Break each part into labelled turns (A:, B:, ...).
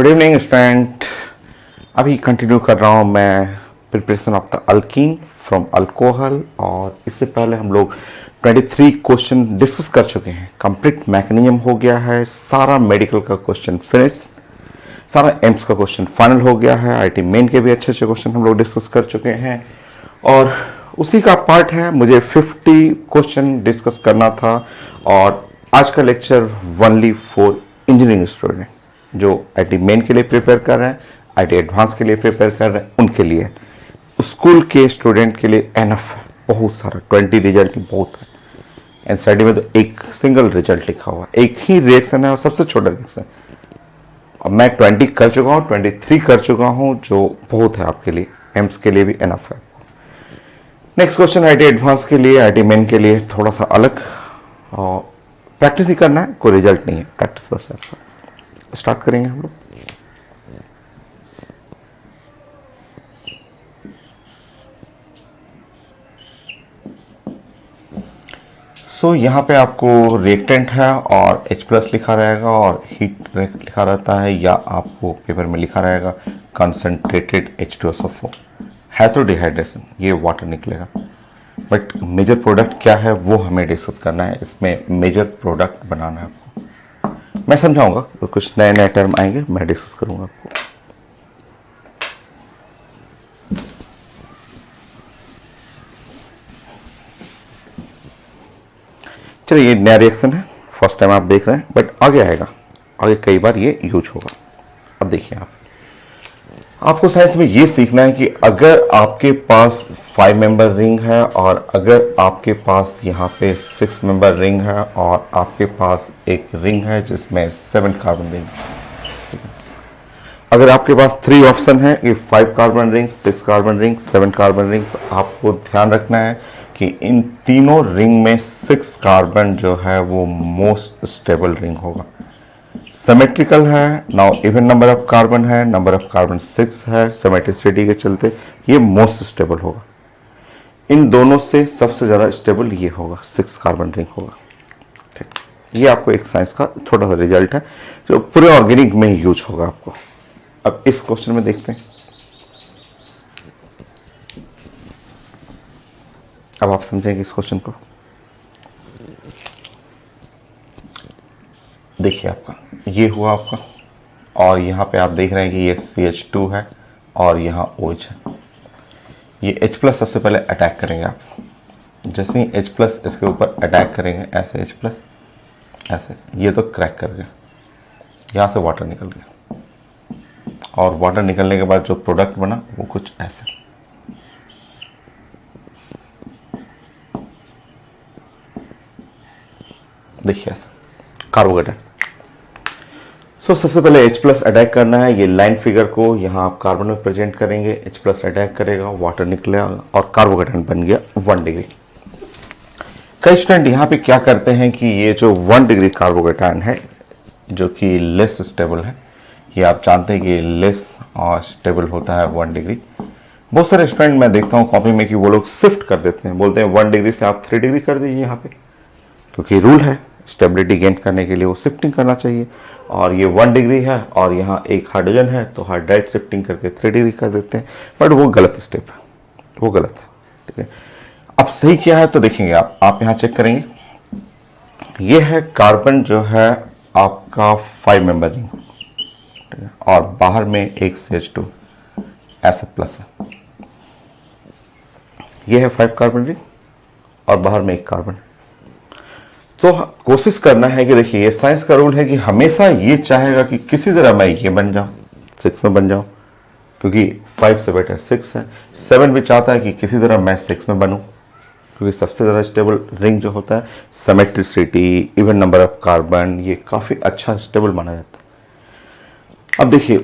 A: Good evening student. अभी continue कर रहा हूँ मैं preparation of the alkyne from alcohol. और इससे पहले हम लोग 23 क्वेश्चन डिस्कस कर चुके हैं। कंप्लीट मैकेनिज्म हो गया है, सारा मेडिकल का क्वेश्चन फिनिश, सारा एम्स का क्वेश्चन फाइनल हो गया है। आईटी मेन के भी अच्छे अच्छे क्वेश्चन हम लोग डिस्कस कर चुके हैं और उसी का पार्ट है मुझे 50 क्वेश्चन डिस्कस करना था। और आज का lecture only for engineering student जो आईटी मेन के लिए प्रिपेयर कर रहे हैं, आईटी एडवांस के लिए प्रिपेयर कर रहे हैं, उनके लिए। स्कूल के स्टूडेंट के लिए एनफ है, बहुत सारा 20 रिजल्ट बहुत है। एनसीईआरटी में तो एक सिंगल रिजल्ट लिखा हुआ, एक ही रिएक्शन है और सबसे छोटा रिएक्शन। और मैं 20 कर चुका हूँ, 23 कर चुका हूँ, जो बहुत है आपके लिए। एम्स के लिए भी एनफ है। नेक्स्ट क्वेश्चन आईटी एडवांस के लिए, आईटी मेन के लिए थोड़ा सा अलग और प्रैक्टिस ही करना है, कोई रिजल्ट नहीं है, प्रैक्टिस बस है। स्टार्ट करेंगे हम लोग। यहाँ पे आपको रिएक्टेंट है और H+ लिखा रहेगा और हीट लिखा रहता है, या आपको पेपर में लिखा रहेगा कंसंट्रेटेड H2SO4 है तो डिहाइड्रेशन, ये वाटर निकलेगा। बट मेजर प्रोडक्ट क्या है वो हमें डिस्कस करना है। इसमें मेजर प्रोडक्ट बनाना है आपको, मैं समझाऊंगा। तो कुछ नए नए टर्म आएंगे, मैं डिस्कस करूंगा आपको। चलिए, ये नया रिएक्शन है, फर्स्ट टाइम आप देख रहे हैं, बट आगे आएगा, आगे कई बार ये यूज होगा। अब देखिए, आपको साइंस में ये सीखना है कि अगर आपके पास 5 मेंबर रिंग है और अगर आपके पास यहाँ पे 6 मेंबर रिंग है और आपके पास एक रिंग है जिसमें 7 कार्बन रिंग है। अगर आपके पास 3 ऑप्शन है कि 5 carbon ring, 6 carbon ring, 7 carbon ring, तो आपको ध्यान रखना है कि इन तीनों रिंग में 6 कार्बन जो है वो मोस्ट स्टेबल रिंग होगा। सिमेट्रिकल है, now even number of carbon है, नंबर ऑफ कार्बन 6 है, सिमेट्रिसिटी के चलते ये मोस्ट स्टेबल होगा। इन दोनों से सबसे ज़्यादा स्टेबल ये होगा, 6 कार्बन रिंग होगा। ठीक, ये आपको एक साइंस का छोटा सा रिजल्ट है जो पूरे ऑर्गेनिक में यूज होगा आपको। अब इस क्वेश्चन में देखते हैं। अब आप समझेंगे इस क्वेश्चन को। देखिए, आपका ये हुआ आपका, और यहाँ पे आप देख रहे हैं कि ये CH2 है और यहाँ OH है। ये H+ सबसे पहले अटैक करेंगे आप। जैसे ही H+ इसके ऊपर अटैक करेंगे, ऐसे H+, ऐसे, ये तो क्रैक कर गया, यहाँ से वाटर निकल गया। और वाटर निकलने के बाद जो प्रोडक्ट बना वो कुछ ऐसे। देखिए ऐसा कार्बोकेटाइन। सबसे पहले H+ अटैक करना है। ये लाइन फिगर को यहाँ आप कार्बन में प्रेजेंट करेंगे। H+ अटैक करेगा, वाटर निकलेगा और कार्बोकेटाइन बन गया 1 डिग्री। कई स्टूडेंट यहाँ पे क्या करते हैं कि ये जो 1 डिग्री कार्बोकेटाइन है जो कि लेस स्टेबल है, ये आप जानते हैं कि लेस और स्टेबल होता है 1 डिग्री। बहुत सारे स्टूडेंट मैं देखता हूँ कॉपी में कि वो लोग शिफ्ट कर देते हैं, बोलते हैं 1 डिग्री से आप 3 डिग्री कर दीजिए यहाँ पे, क्योंकि रूल है स्टेबिलिटी गेन करने के लिए वो शिफ्टिंग करना चाहिए। और ये 1 डिग्री है और यहाँ एक हाइड्रोजन है तो हाइड्राइड शिफ्टिंग करके 3 डिग्री कर देते हैं, बट वो गलत स्टेप है, वो गलत है। ठीक है, अब सही क्या है तो देखेंगे आप यहाँ चेक करेंगे। ये है कार्बन जो है आपका 5 मेंबर रिंग, और बाहर में एक CH2 ऐसा प्लस है। ये है 5 कार्बन रिंग और बाहर में एक कार्बन। तो कोशिश करना है कि देखिए, ये साइंस का रूल है कि हमेशा ये चाहेगा कि किसी तरह मैं ये बन जाऊं, 6 में बन जाऊं, क्योंकि 5 से बेटर 6 है। 7 भी चाहता है कि किसी तरह मैं 6 में बनूं, क्योंकि सबसे ज़्यादा स्टेबल रिंग जो होता है, symmetricity, even number of carbon, ये काफ़ी अच्छा स्टेबल माना जाता है। अब देखिए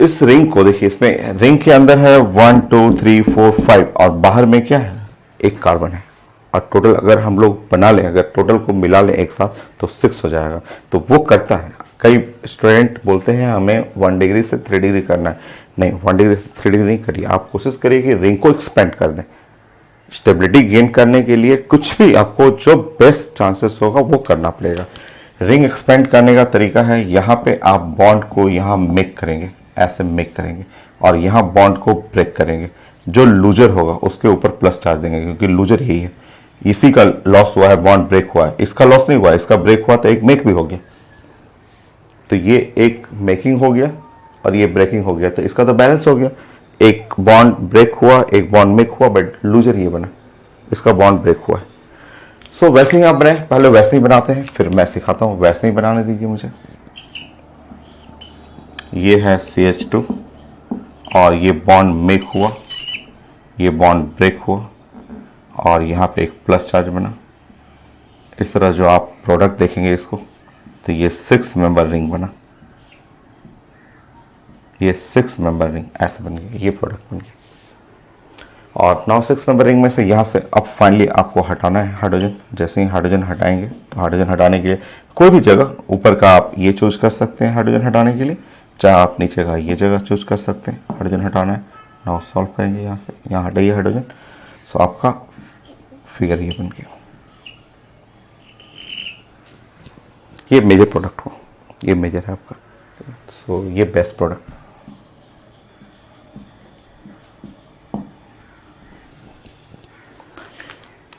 A: इस रिंग को देखिए, इसमें रिंग के अंदर है 1 2 3 4 5 और बाहर में क्या है, एक कार्बन है। और टोटल अगर हम लोग बना लें, अगर टोटल को मिला लें एक साथ तो 6 हो जाएगा। तो वो करता है। कई स्टूडेंट बोलते हैं हमें 1 डिग्री से 3 डिग्री करना है। नहीं, 1 डिग्री से 3 डिग्री नहीं करिए, आप कोशिश करिए कि रिंग को एक्सपेंड कर दें। स्टेबिलिटी गेन करने के लिए कुछ भी आपको जो बेस्ट चांसेस होगा वो करना पड़ेगा। रिंग एक्सपेंड करने का तरीका है, यहाँ पे आप बॉन्ड को यहाँ मेक करेंगे, ऐसे मेक करेंगे और यहाँ बॉन्ड को ब्रेक करेंगे। जो लूजर होगा उसके ऊपर प्लस चार्ज देंगे, क्योंकि लूजर यही है, इसी का लॉस हुआ है, बॉन्ड ब्रेक हुआ है, इसका लॉस नहीं हुआ, इसका ब्रेक हुआ तो एक मेक भी हो गया। तो ये एक मेकिंग हो गया और ये ब्रेकिंग हो गया, तो इसका तो बैलेंस हो गया। एक बॉन्ड ब्रेक हुआ, एक बॉन्ड मेक हुआ, बट लूजर ये बना, इसका बॉन्ड ब्रेक हुआ है। सो वैसे ही आप बनाए, पहले वैसे ही बनाते हैं, फिर मैं सिखाता हूँ, वैसे ही बनाने दीजिए मुझे। ये है CH2 और ये बॉन्ड मेक हुआ, ये बॉन्ड ब्रेक हुआ और यहाँ पे एक प्लस चार्ज बना। इस तरह जो आप प्रोडक्ट देखेंगे इसको, तो ये 6 मेंबर रिंग बना, ये 6 मेंबर रिंग ऐसे बन गई, ये प्रोडक्ट बन गया। और 6 मेंबर रिंग में से यहाँ से अब फाइनली आपको हटाना है हाइड्रोजन। जैसे ही हाइड्रोजन हटाएंगे, तो हाइड्रोजन हटाने के लिए कोई भी जगह ऊपर का आप ये चूज कर सकते हैं हाइड्रोजन हटाने के लिए, चाहे आप नीचे का ये जगह चूज कर सकते हैं हाइड्रोजन हटाना है। नाउ सॉल्व करेंगे, यहाँ से यहाँ हटाइए हाइड्रोजन। सो आपका फिगर ये बन गया, ये मेजर प्रोडक्ट हो, ये मेजर है आपका। सो ये बेस्ट प्रोडक्ट।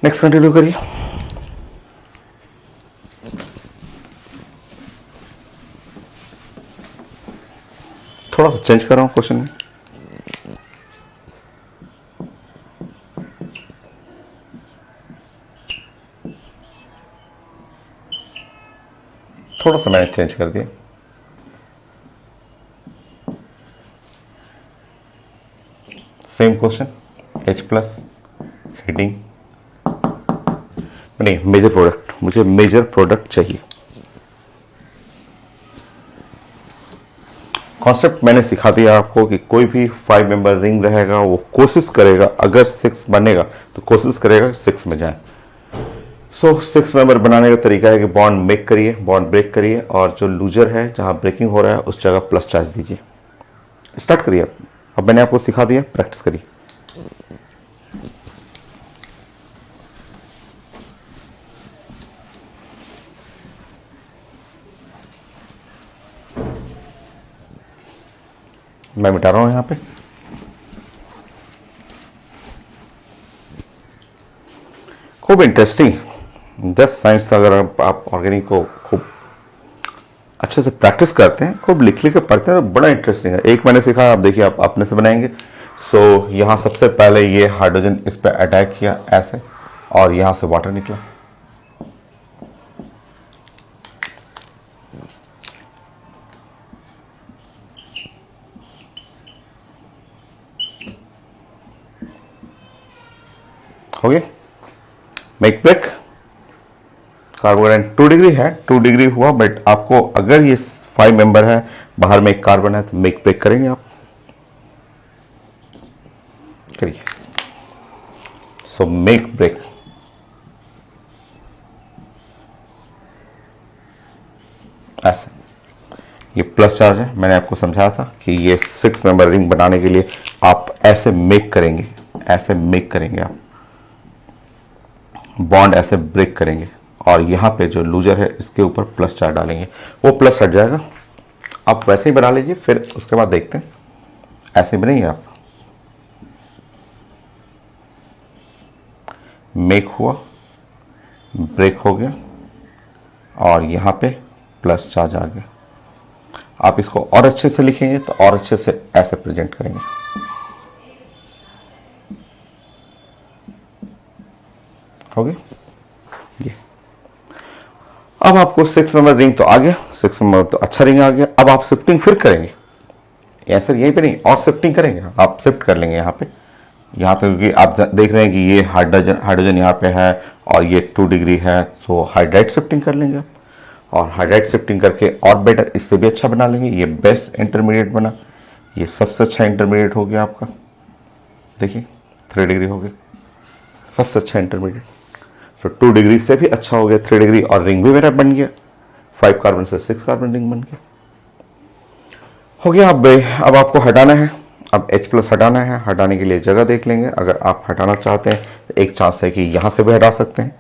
A: नेक्स्ट कंटिन्यू करिए। थोड़ा सा चेंज कर रहा हूं क्वेश्चन में। थोड़ा सा मैंने चेंज कर दिया। सेम क्वेश्चन, H+ हेडिंग, नहीं मेजर प्रोडक्ट, मुझे मेजर प्रोडक्ट चाहिए। कॉन्सेप्ट मैंने सिखा दिया आपको कि कोई भी 5 मेंबर रिंग रहेगा, वो कोशिश करेगा, अगर 6 बनेगा तो कोशिश करेगा 6 में जाए। सो 6 मेंबर बनाने का तरीका है कि बॉन्ड मेक करिए, बॉन्ड ब्रेक करिए और जो लूजर है जहां ब्रेकिंग हो रहा है उस जगह प्लस चार्ज दीजिए। स्टार्ट करिए। अब मैंने आपको सिखा दिया, प्रैक्टिस करिए। मैं मिटा रहा हूं यहां पे। खूब इंटरेस्टिंग, जस्ट साइंस। अगर आप ऑर्गेनिक को खूब अच्छे से प्रैक्टिस करते हैं, खूब लिख लिख के पढ़ते हैं, तो बड़ा इंटरेस्टिंग है। एक मैंने सीखा, आप देखिए, आप अपने से बनाएंगे। सो यहाँ सबसे पहले ये हाइड्रोजन इस पर अटैक किया ऐसे, और यहाँ से वाटर निकला। हो गया मेक ब्रेक। कार्बन 2 डिग्री है, 2 डिग्री हुआ, बट आपको अगर ये 5 मेंबर है, बाहर में एक कार्बन है, तो मेक ब्रेक करेंगे आप। करिए। So make break. ऐसे ये प्लस चार्ज है, मैंने आपको समझाया था कि ये 6 मेंबर रिंग बनाने के लिए आप ऐसे मेक करेंगे, ऐसे मेक करेंगे आप, बॉन्ड ऐसे ब्रेक करेंगे और यहाँ पे जो लूजर है इसके ऊपर प्लस चार्ज डालेंगे, वो प्लस हट जाएगा। आप वैसे ही बना लीजिए, फिर उसके बाद देखते हैं। ऐसे बनाइए आप। मेक हुआ, ब्रेक हो गया और यहाँ पे प्लस चार्ज आ गया। आप इसको और अच्छे से लिखेंगे तो और अच्छे से ऐसे प्रेजेंट करेंगे। हो गया ये। अब आपको 6 मेंबर रिंग तो आ गया, 6 मेंबर तो अच्छा रिंग आ गया। अब आप शिफ्टिंग फिर करेंगे, ऐसे यहीं पे नहीं, और शिफ्टिंग करेंगे। आप शिफ्ट कर लेंगे यहाँ पे, क्योंकि आप देख रहे हैं कि ये हाइड्रोजन यहाँ पे है और ये 2 डिग्री है। सो हाइड्राइड शिफ्टिंग कर लेंगे आप, और हाइड्राइड शिफ्टिंग करके और बेटर, इससे भी अच्छा बना लेंगे। ये बेस्ट इंटरमीडिएट बना, ये सबसे अच्छा इंटरमीडिएट हो गया आपका। देखिए 3 डिग्री हो गया, सबसे अच्छा इंटरमीडिएट। तो 2 डिग्री से भी अच्छा हो गया 3 डिग्री, और रिंग भी मेरा बन गया। 5 कार्बन से 6 कार्बन रिंग बन गया। हो गया। अब आपको हटाना है, अब H+ हटाना है। हटाने के लिए जगह देख लेंगे। अगर आप हटाना चाहते हैं तो एक चांस है कि यहाँ से भी हटा सकते हैं,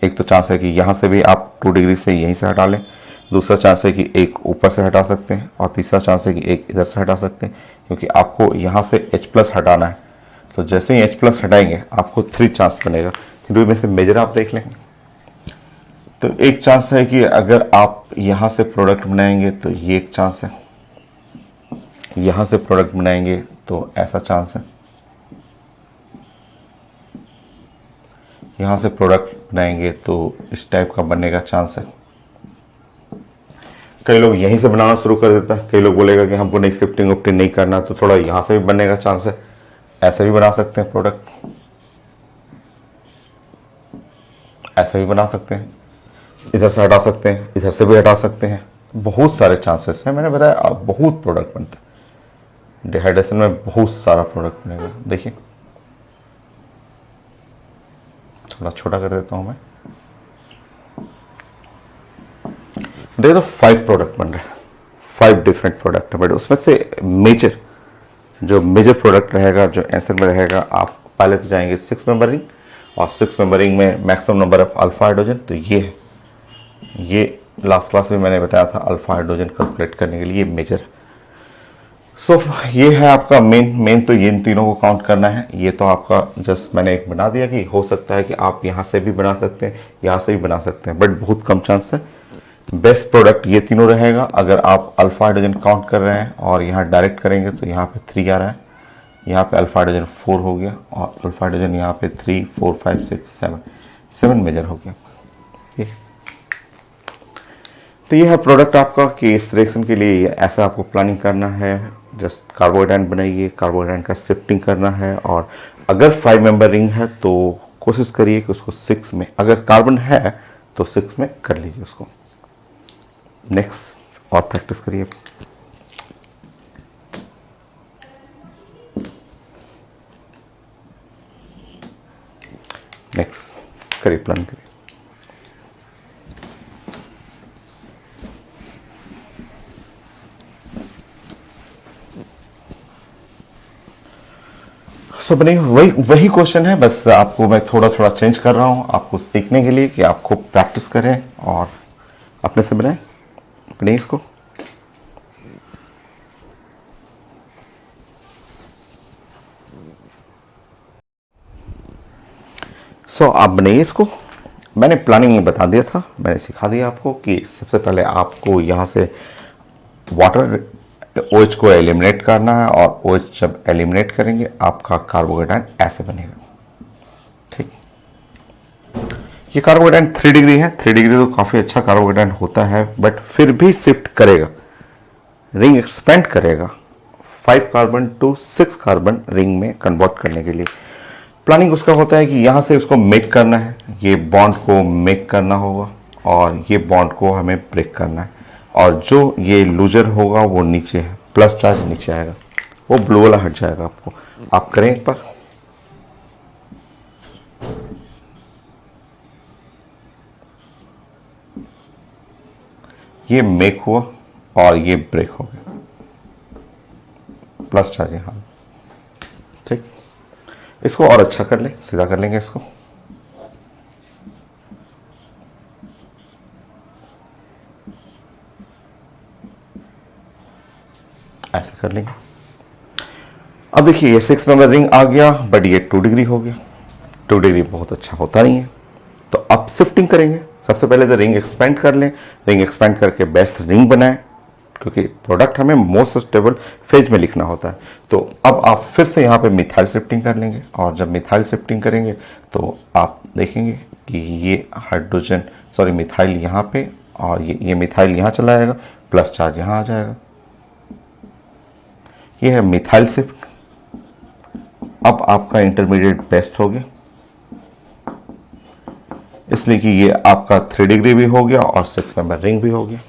A: एक तो चांस है कि यहाँ से भी आप 2 डिग्री से यहीं से हटा लें। दूसरा चांस है कि एक ऊपर से हटा सकते हैं, और तीसरा चांस है कि एक इधर से हटा सकते हैं, क्योंकि आपको यहाँ से H+ हटाना है। तो जैसे ही H+ हटाएंगे आपको 3 चांस बनेगा। तीनों में से मेजर आप देख लें। तो एक चांस है कि अगर आप यहाँ से प्रोडक्ट बनाएंगे तो ये एक चांस है, यहाँ से प्रोडक्ट बनाएंगे तो ऐसा चांस है, यहाँ से प्रोडक्ट बनाएंगे तो इस टाइप का बनने का चांस है। कई लोग यहीं से बनाना शुरू कर देता है, कई लोग बोलेगा कि हमको नहीं शिफ्टिंग विफ्टिंग नहीं करना, तो थोड़ा यहाँ से भी बनने का चांस है। ऐसे भी बना सकते हैं प्रोडक्ट, ऐसे भी बना सकते हैं, इधर से हटा सकते हैं, इधर से भी हटा सकते हैं। बहुत सारे चांसेस हैं। मैंने बताया अब बहुत प्रोडक्ट बनते हैं डिहाइड्रेशन में, बहुत सारा प्रोडक्ट बनेगा। देखिए थोड़ा छोटा कर देता हूं मैं। देखो तो 5 प्रोडक्ट बन रहे हैं, 5 डिफरेंट प्रोडक्ट है, बट उसमें से मेजर प्रोडक्ट रहेगा, जो आंसर में रहेगा, आप पहले तो जाएंगे 6 मेंबर रिंग, और 6 मेंबर रिंग में maximum number of alpha hydrogen. तो ये लास्ट क्लास में मैंने बताया था अल्फा हाइड्रोजन कैलकुलेट करने के लिए मेजर। सो ये है आपका मेन तो ये इन तीनों को काउंट करना है। ये तो आपका जस्ट मैंने एक बना दिया कि हो सकता है कि आप यहाँ से भी बना सकते हैं, यहाँ से भी बना सकते हैं, बट बहुत कम चांस है। बेस्ट प्रोडक्ट ये तीनों रहेगा। अगर आप अल्फा हाइड्रोजन काउंट कर रहे हैं और यहाँ डायरेक्ट करेंगे तो यहाँ पे 3 आ रहा है, यहाँ पे अल्फा हाइड्रोजन 4 हो गया, और अल्फा हाइड्रोजन यहाँ पे 3 4 5 6 7 मेजर हो गया। ये तो ये है प्रोडक्ट आपका कि इस रिएक्शन के लिए ऐसा आपको प्लानिंग करना है। जस्ट कार्बोहाइड्रेट बनाइए, कार्बोहाइड्रेट का शिफ्टिंग करना है, और अगर 5 मेंबर रिंग है तो कोशिश करिए कि उसको 6 में, अगर कार्बन है तो 6 में कर लीजिए उसको। नेक्स्ट और प्रैक्टिस करिए। नेक्स्ट करिए, प्लान करिए। सो बने वही क्वेश्चन है, बस आपको मैं थोड़ा थोड़ा चेंज कर रहा हूँ आपको सीखने के लिए कि आप खूब प्रैक्टिस करें और अपने से बनाएं अपने इसको। सो आप बनाइए इसको। मैंने प्लानिंग में बता दिया था, मैंने सिखा दिया आपको कि सबसे पहले आपको यहाँ से वाटर OH को एलिमिनेट करना है, और OH जब एलिमिनेट करेंगे आपका कार्बोहाइड्रेट ऐसे बनेगा। ठीक, ये कार्बोहाइड्रेट 3 डिग्री है। 3 डिग्री तो काफ़ी अच्छा कार्बोहाइड्रेट होता है, बट फिर भी शिफ्ट करेगा, रिंग एक्सपेंड करेगा 5 कार्बन टू 6 कार्बन रिंग में कन्वर्ट करने के लिए। प्लानिंग उसका होता है कि यहाँ से उसको मेक करना है, ये बॉन्ड को मेक करना होगा, और ये बॉन्ड को हमें ब्रेक करना है, और जो ये लूजर होगा वो नीचे है, प्लस चार्ज नीचे आएगा, वो ब्लू वाला हट जाएगा। आपको आप करें एक बार। ये मेक हुआ और ये ब्रेक हो गया, प्लस चार्ज यहाँ। ठीक, इसको और अच्छा कर ले, सीधा कर लेंगे इसको। ऐसे कर लेंगे। अब देखिए ये 6 मेंबर रिंग आ गया, बट ये 2 डिग्री हो गया। 2 डिग्री बहुत अच्छा होता नहीं है, तो अब शिफ्टिंग करेंगे। सबसे पहले तो रिंग एक्सपेंड कर लें, रिंग एक्सपेंड करके बेस्ट रिंग बनाएं, क्योंकि प्रोडक्ट हमें मोस्ट स्टेबल फेज में लिखना होता है। तो अब आप फिर से यहाँ पे मिथाइल शिफ्टिंग कर लेंगे, और जब मिथाइल शिफ्टिंग करेंगे तो आप देखेंगे कि ये हाइड्रोजन मिथाइल यहाँ पे, और ये मिथाइल यहाँ चला जाएगा, प्लस चार्ज यहाँ आ जाएगा। ये है मिथाइल शिफ्ट। अब आपका इंटरमीडिएट बेस्ट हो गया, इसलिए कि ये आपका 3 डिग्री भी हो गया और 6 मेंबर रिंग भी हो गया।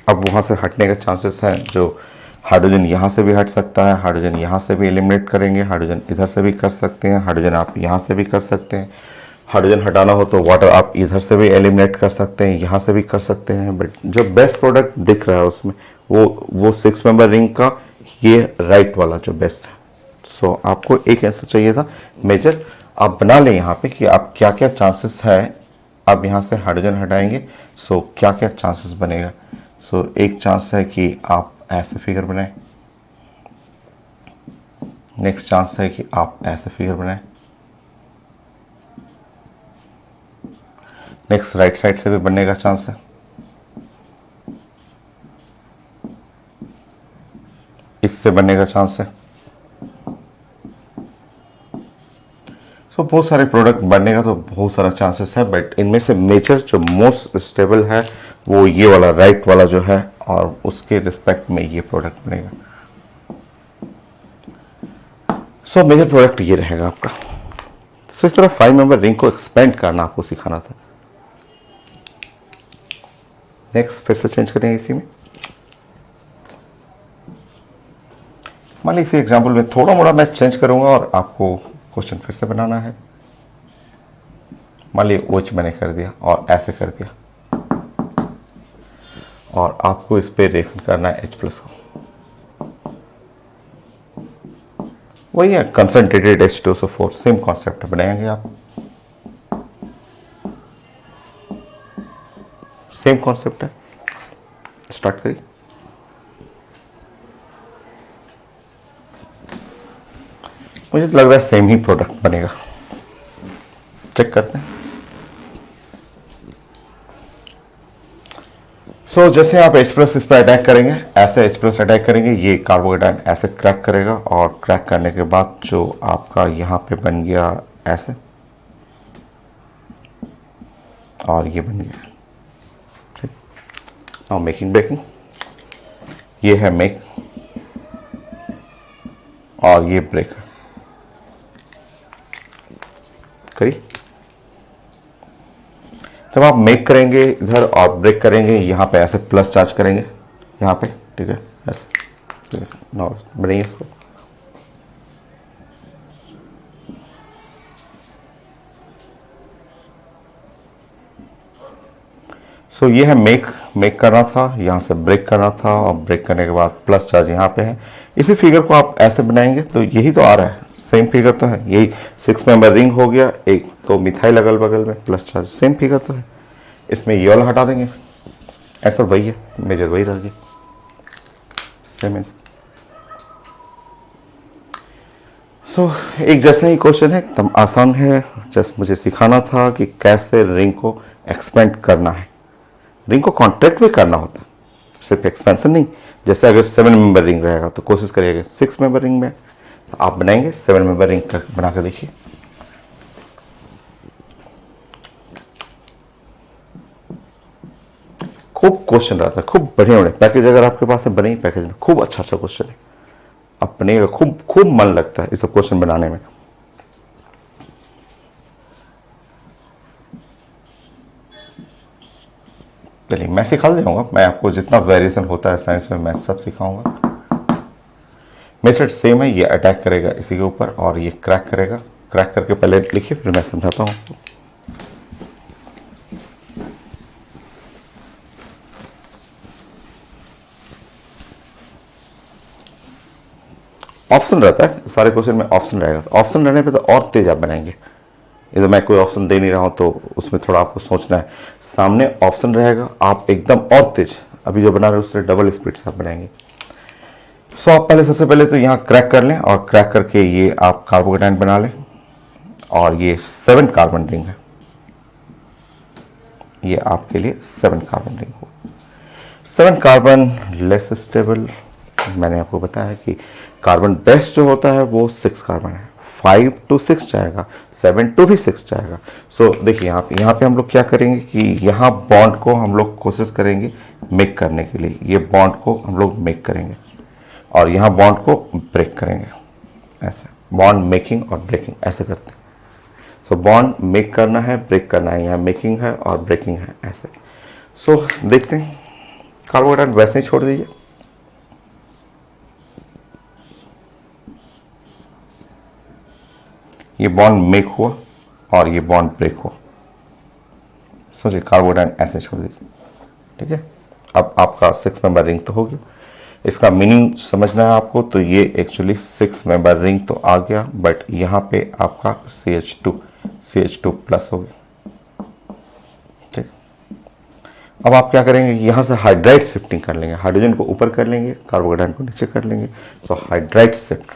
A: अब वहाँ से हटने का चांसेस है, जो हाइड्रोजन यहाँ से भी हट सकता है, हाइड्रोजन यहाँ से भी एलिमिनेट करेंगे, हाइड्रोजन इधर से भी कर सकते हैं, हाइड्रोजन आप यहाँ से भी कर सकते हैं। हाइड्रोजन हटाना हो तो वाटर आप इधर से भी एलिमिनेट कर सकते हैं, यहाँ से भी कर सकते हैं, बट जो बेस्ट प्रोडक्ट दिख रहा है उसमें वो 6 मेंबर रिंग का ये राइट वाला जो बेस्ट है। सो आपको एक आंसर चाहिए था मेजर। आप बना लें यहाँ पे कि आप क्या क्या चांसेस है अब यहाँ से हाइड्रोजन हटाएंगे, सो क्या क्या चांसेस बनेगा। सो एक चांस है कि आप ऐसे फिगर बनाएं, नेक्स्ट चांस है कि आप ऐसे फिगर बनाएं, नेक्स्ट राइट साइड से भी बनने का चांस है, इससे बनने का चांस है। सो बहुत सारे प्रोडक्ट बनने का तो बहुत सारा चांसेस है, बट इनमें से मेजर जो मोस्ट स्टेबल है वो ये वाला राइट वाला जो है, और उसके रिस्पेक्ट में ये प्रोडक्ट बनेगा। सो मेजर प्रोडक्ट ये रहेगा आपका। सो इस तरह 5 मेंबर रिंग को एक्सपेंड करना आपको सिखाना था। नेक्स्ट फिर से चेंज करेंगे इसी में। मान लीजिए इसी एग्जाम्पल में थोड़ा मोड़ा मैं चेंज करूंगा और आपको क्वेश्चन फिर से बनाना है। मान लीजिए OH मैंने कर दिया और ऐसे कर दिया, और आपको इस पे रिएक्शन करना है H+ को। वही है कंसंट्रेटेड H2SO4, सेम कॉन्सेप्ट बनाएंगे आप, सेम कॉन्सेप्ट है। स्टार्ट करिए। मुझे तो लग रहा है सेम ही प्रोडक्ट बनेगा, चेक करते हैं। सो जैसे आप H+ इस पर अटैक करेंगे, ऐसे H+ अटैक करेंगे, ये कार्बोकेटायन ऐसे क्रैक करेगा, और क्रैक करने के बाद जो आपका यहाँ पे बन गया ऐसे, और ये बन गया ठीक। नाउ मेकिंग ब्रेकिंग, ये है मेक और ये ब्रेक करिए। जब आप मेक करेंगे इधर और ब्रेक करेंगे, यहाँ पे ऐसे प्लस चार्ज करेंगे यहाँ पे, ठीक है, ऐसे ठीक है। नाउ बनाइए इसको। सो ये है मेक करना था, यहाँ से ब्रेक करना था, और ब्रेक करने के बाद प्लस चार्ज यहाँ पे है। इसी फिगर को आप ऐसे बनाएंगे तो यही तो आ रहा है, सेम फिगर तो है, यही 6 मेंबर रिंग हो गया, एक तो मिथाइल अगल बगल में प्लस चार्ज, सेम फिगर तो है। इसमें ये वाला हटा देंगे, ऐसा वही है, मेजर वही रह गया सेम है। सो एक जैसा ही क्वेश्चन है, एकदम आसान है, जस्ट मुझे सिखाना था कि कैसे रिंग को एक्सपेंड करना है। रिंग को कॉन्ट्रैक्ट भी करना होता है, सिर्फ एक्सपेंशन नहीं। जैसे अगर 7 मेंबर रिंग रहेगा तो कोशिश करिएगा 6 मेंबर रिंग में आप बनाएंगे, 7 मेंबर रिंग बना कर देखिए। खूब क्वेश्चन रहता है, खूब बढ़िया बढ़िया पैकेज अगर आपके पास है, बने पैकेज में खूब अच्छा क्वेश्चन है, आप बनेगा, खूब खूब मन लगता है इस सब क्वेश्चन बनाने में। चलिए मैं सिखा जाऊंगा, मैं आपको जितना वेरिएशन होता है साइंस में मैं सब सिखाऊंगा। मेथड सेम है, ये अटैक करेगा इसी के ऊपर और ये क्रैक करेगा। क्रैक करके पहले लिखिए फिर मैं समझाता हूँ। ऑप्शन रहता है सारे क्वेश्चन में, ऑप्शन रहेगा, ऑप्शन रहने पे तो और तेज आप बनाएंगे। इधर मैं कोई ऑप्शन दे नहीं रहा हूं तो उसमें थोड़ा आपको सोचना है, सामने ऑप्शन रहेगा आप एकदम और तेज, अभी जो बना रहे उससे डबल स्पीड से आप बनाएंगे। सो आप पहले सबसे पहले तो यहाँ क्रैक कर लें, और क्रैक करके ये आप कार्बोकेटायन बना लें, और ये 7 कार्बन रिंग है, ये आपके लिए 7 कार्बन रिंग हो। 7 कार्बन लेस स्टेबल, मैंने आपको बताया कि कार्बन बेस्ट जो होता है वो 6 कार्बन है, 5 to 6 जाएगा, 7 to भी 6 जाएगा। सो देखिए यहाँ पे हम लोग क्या करेंगे कि यहाँ बॉन्ड को हम लोग कोशिश करेंगे मेक करने के लिए, ये बॉन्ड को हम लोग मेक करेंगे और यहाँ बॉन्ड को ब्रेक करेंगे, ऐसे बॉन्ड मेकिंग और ब्रेकिंग ऐसे करते हैं। सो बॉन्ड मेक करना है, ब्रेक करना है, यहाँ मेकिंग है और ब्रेकिंग है ऐसे। सो देखते हैं, कार्बोहाइड्रेट वैसे ही छोड़ दीजिए, ये बॉन्ड मेक हुआ और ये बॉन्ड ब्रेक हुआ। सोचिए कार्बोहाइड्रेट ऐसे छोड़ दीजिए, ठीक है। अब आपका 6 मेंबर रिंग तो हो गया, इसका मीनिंग समझना है आपको, तो ये एक्चुअली 6 मेंबर रिंग तो आ गया, बट यहाँ पे आपका CH2 प्लस हो गया, अब आप क्या करेंगे, यहाँ से हाइड्राइड शिफ्टिंग कर लेंगे, हाइड्रोजन को ऊपर कर लेंगे, कार्बोकेटाइन को नीचे कर लेंगे। तो हाइड्राइड शिफ्ट,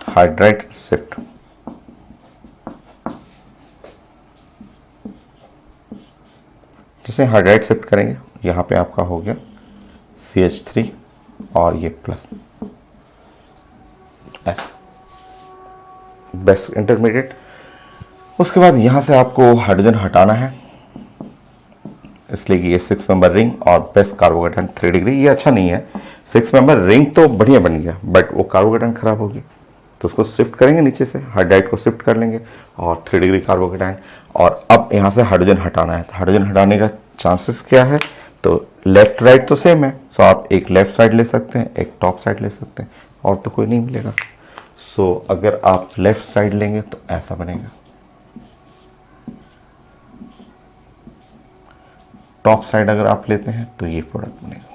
A: हाइड्राइड शिफ्ट। जिसे हाइड्राइड शिफ्ट करेंगे, यहाँ पे आपका हो गया CH3 और ये प्लस, ऐसा बेस इंटरमीडिएट। उसके बाद यहाँ से आपको हाइड्रोजन हटाना है, इसलिए कि ये 6 मेंबर रिंग और बेस्ट कार्बोकेटाइन 3 डिग्री, ये अच्छा नहीं है। 6 मेंबर रिंग तो बढ़िया बन गया, बट वो कार्बोकेटाइन खराब होगी, तो उसको शिफ्ट करेंगे नीचे से, हाइड्राइड को शिफ्ट कर लेंगे और 3 डिग्री कार्बोकेटाइन। और अब यहाँ से हाइड्रोजन हटाना है, तो हाइड्रोजन हटाने का चांसेस क्या है, तो लेफ्ट राइट तो सेम है, सो आप एक लेफ्ट साइड ले सकते हैं, एक टॉप साइड ले सकते हैं, और तो कोई नहीं मिलेगा। सो अगर आप लेफ्ट साइड लेंगे तो ऐसा बनेगा, टॉप साइड अगर आप लेते हैं तो ये प्रोडक्ट बनेगा।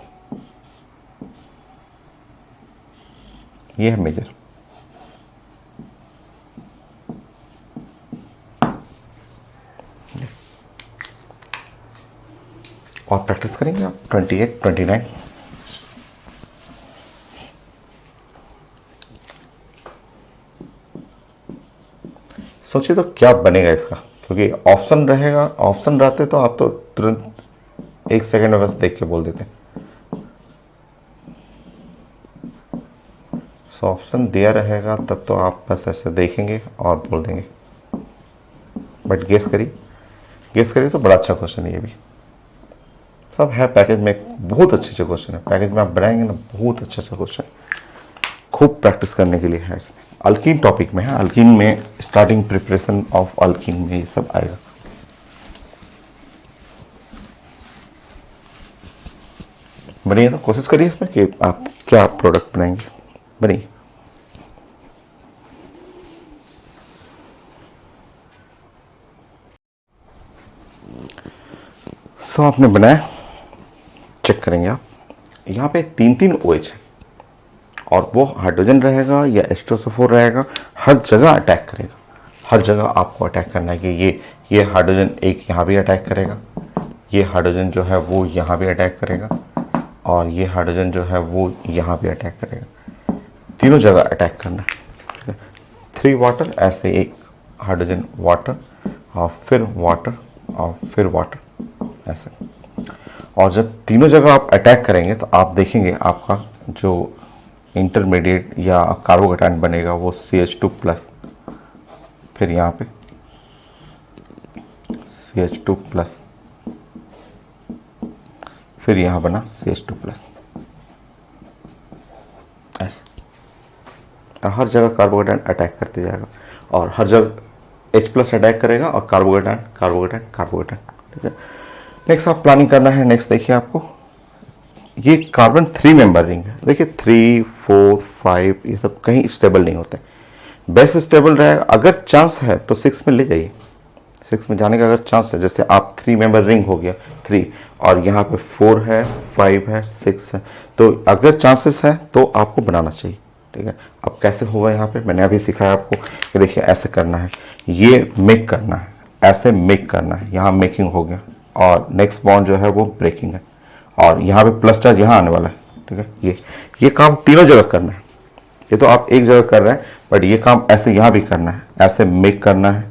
A: ये है मेजर। और प्रैक्टिस करेंगे आप 28, 29। सोचिए तो क्या बनेगा इसका, क्योंकि ऑप्शन रहेगा, ऑप्शन रहते तो आप तो तुरंत 1 सेकंड में बस देख के बोल देते। सो ऑप्शन दिया रहेगा तब तो आप बस ऐसे देखेंगे और बोल देंगे, बट गेस करिए तो बड़ा अच्छा क्वेश्चन है। ये भी सब है पैकेज में, बहुत अच्छे अच्छे क्वेश्चन है पैकेज में, आप बनाएंगे ना बहुत अच्छा अच्छा क्वेश्चन, खूब प्रैक्टिस करने के लिए है इसमें। अल्कीन टॉपिक में है, अल्कीन में स्टार्टिंग प्रिपरेशन ऑफ अल्कीन में ये सब आएगा। बनिए तो कोशिश करिए इसमें कि आप क्या प्रोडक्ट बनाएंगे, बनिए। सो आपने बनाया, चेक करेंगे आप, यहाँ पे 3 OH है और वो हाइड्रोजन रहेगा या H2SO4 रहेगा, हर जगह अटैक करेगा, हर जगह आपको अटैक करना है कि ये हाइड्रोजन एक यहाँ भी अटैक करेगा, ये हाइड्रोजन जो है वो यहाँ भी अटैक करेगा, और ये हाइड्रोजन जो है वो यहाँ भी अटैक करेगा, तीनों जगह अटैक करना है। 3 वाटर, ऐसे एक हाइड्रोजन वाटर और फिर वाटर और फिर वाटर, ऐसे। और जब तीनों जगह आप अटैक करेंगे तो आप देखेंगे आपका जो इंटरमीडिएट या कार्बोकेटाइन बनेगा वो CH2 प्लस, फिर यहाँ पे CH2 प्लस, फिर यहाँ बना CH2 प्लस, ऐसे। हर जगह कार्बोकेटाइन अटैक करते जाएगा और हर जगह H प्लस अटैक करेगा और कार्बोकेटाइन कार्बोकेटाइन कार्बोकेटाइन, ठीक है। नेक्स्ट आप प्लानिंग करना है, नेक्स्ट देखिए आपको ये कार्बन 3 मेंबर रिंग है, देखिए 3, 4, 5 ये सब कहीं स्टेबल नहीं होते, बेस्ट स्टेबल रहेगा। अगर चांस है तो 6 में ले जाइए, 6 में जाने का अगर चांस है, जैसे आप 3 मेंबर रिंग हो गया 3 और यहाँ पे 4 है, 5 है, 6 है, तो अगर चांसेस है तो आपको बनाना चाहिए, ठीक है। अब कैसे होगा, यहाँ पे मैंने अभी सिखाया आपको कि देखिए ऐसे करना है, ये मेक करना है, ऐसे मेक करना है, यहाँ मेकिंग हो गया और नेक्स्ट बॉन्ड जो है वो ब्रेकिंग है, और यहाँ पे प्लस चार्ज यहाँ आने वाला है, ठीक है। ये काम तीनों जगह करना है, ये तो आप एक जगह कर रहे हैं, बट ये काम ऐसे यहाँ भी करना है, ऐसे मेक करना है,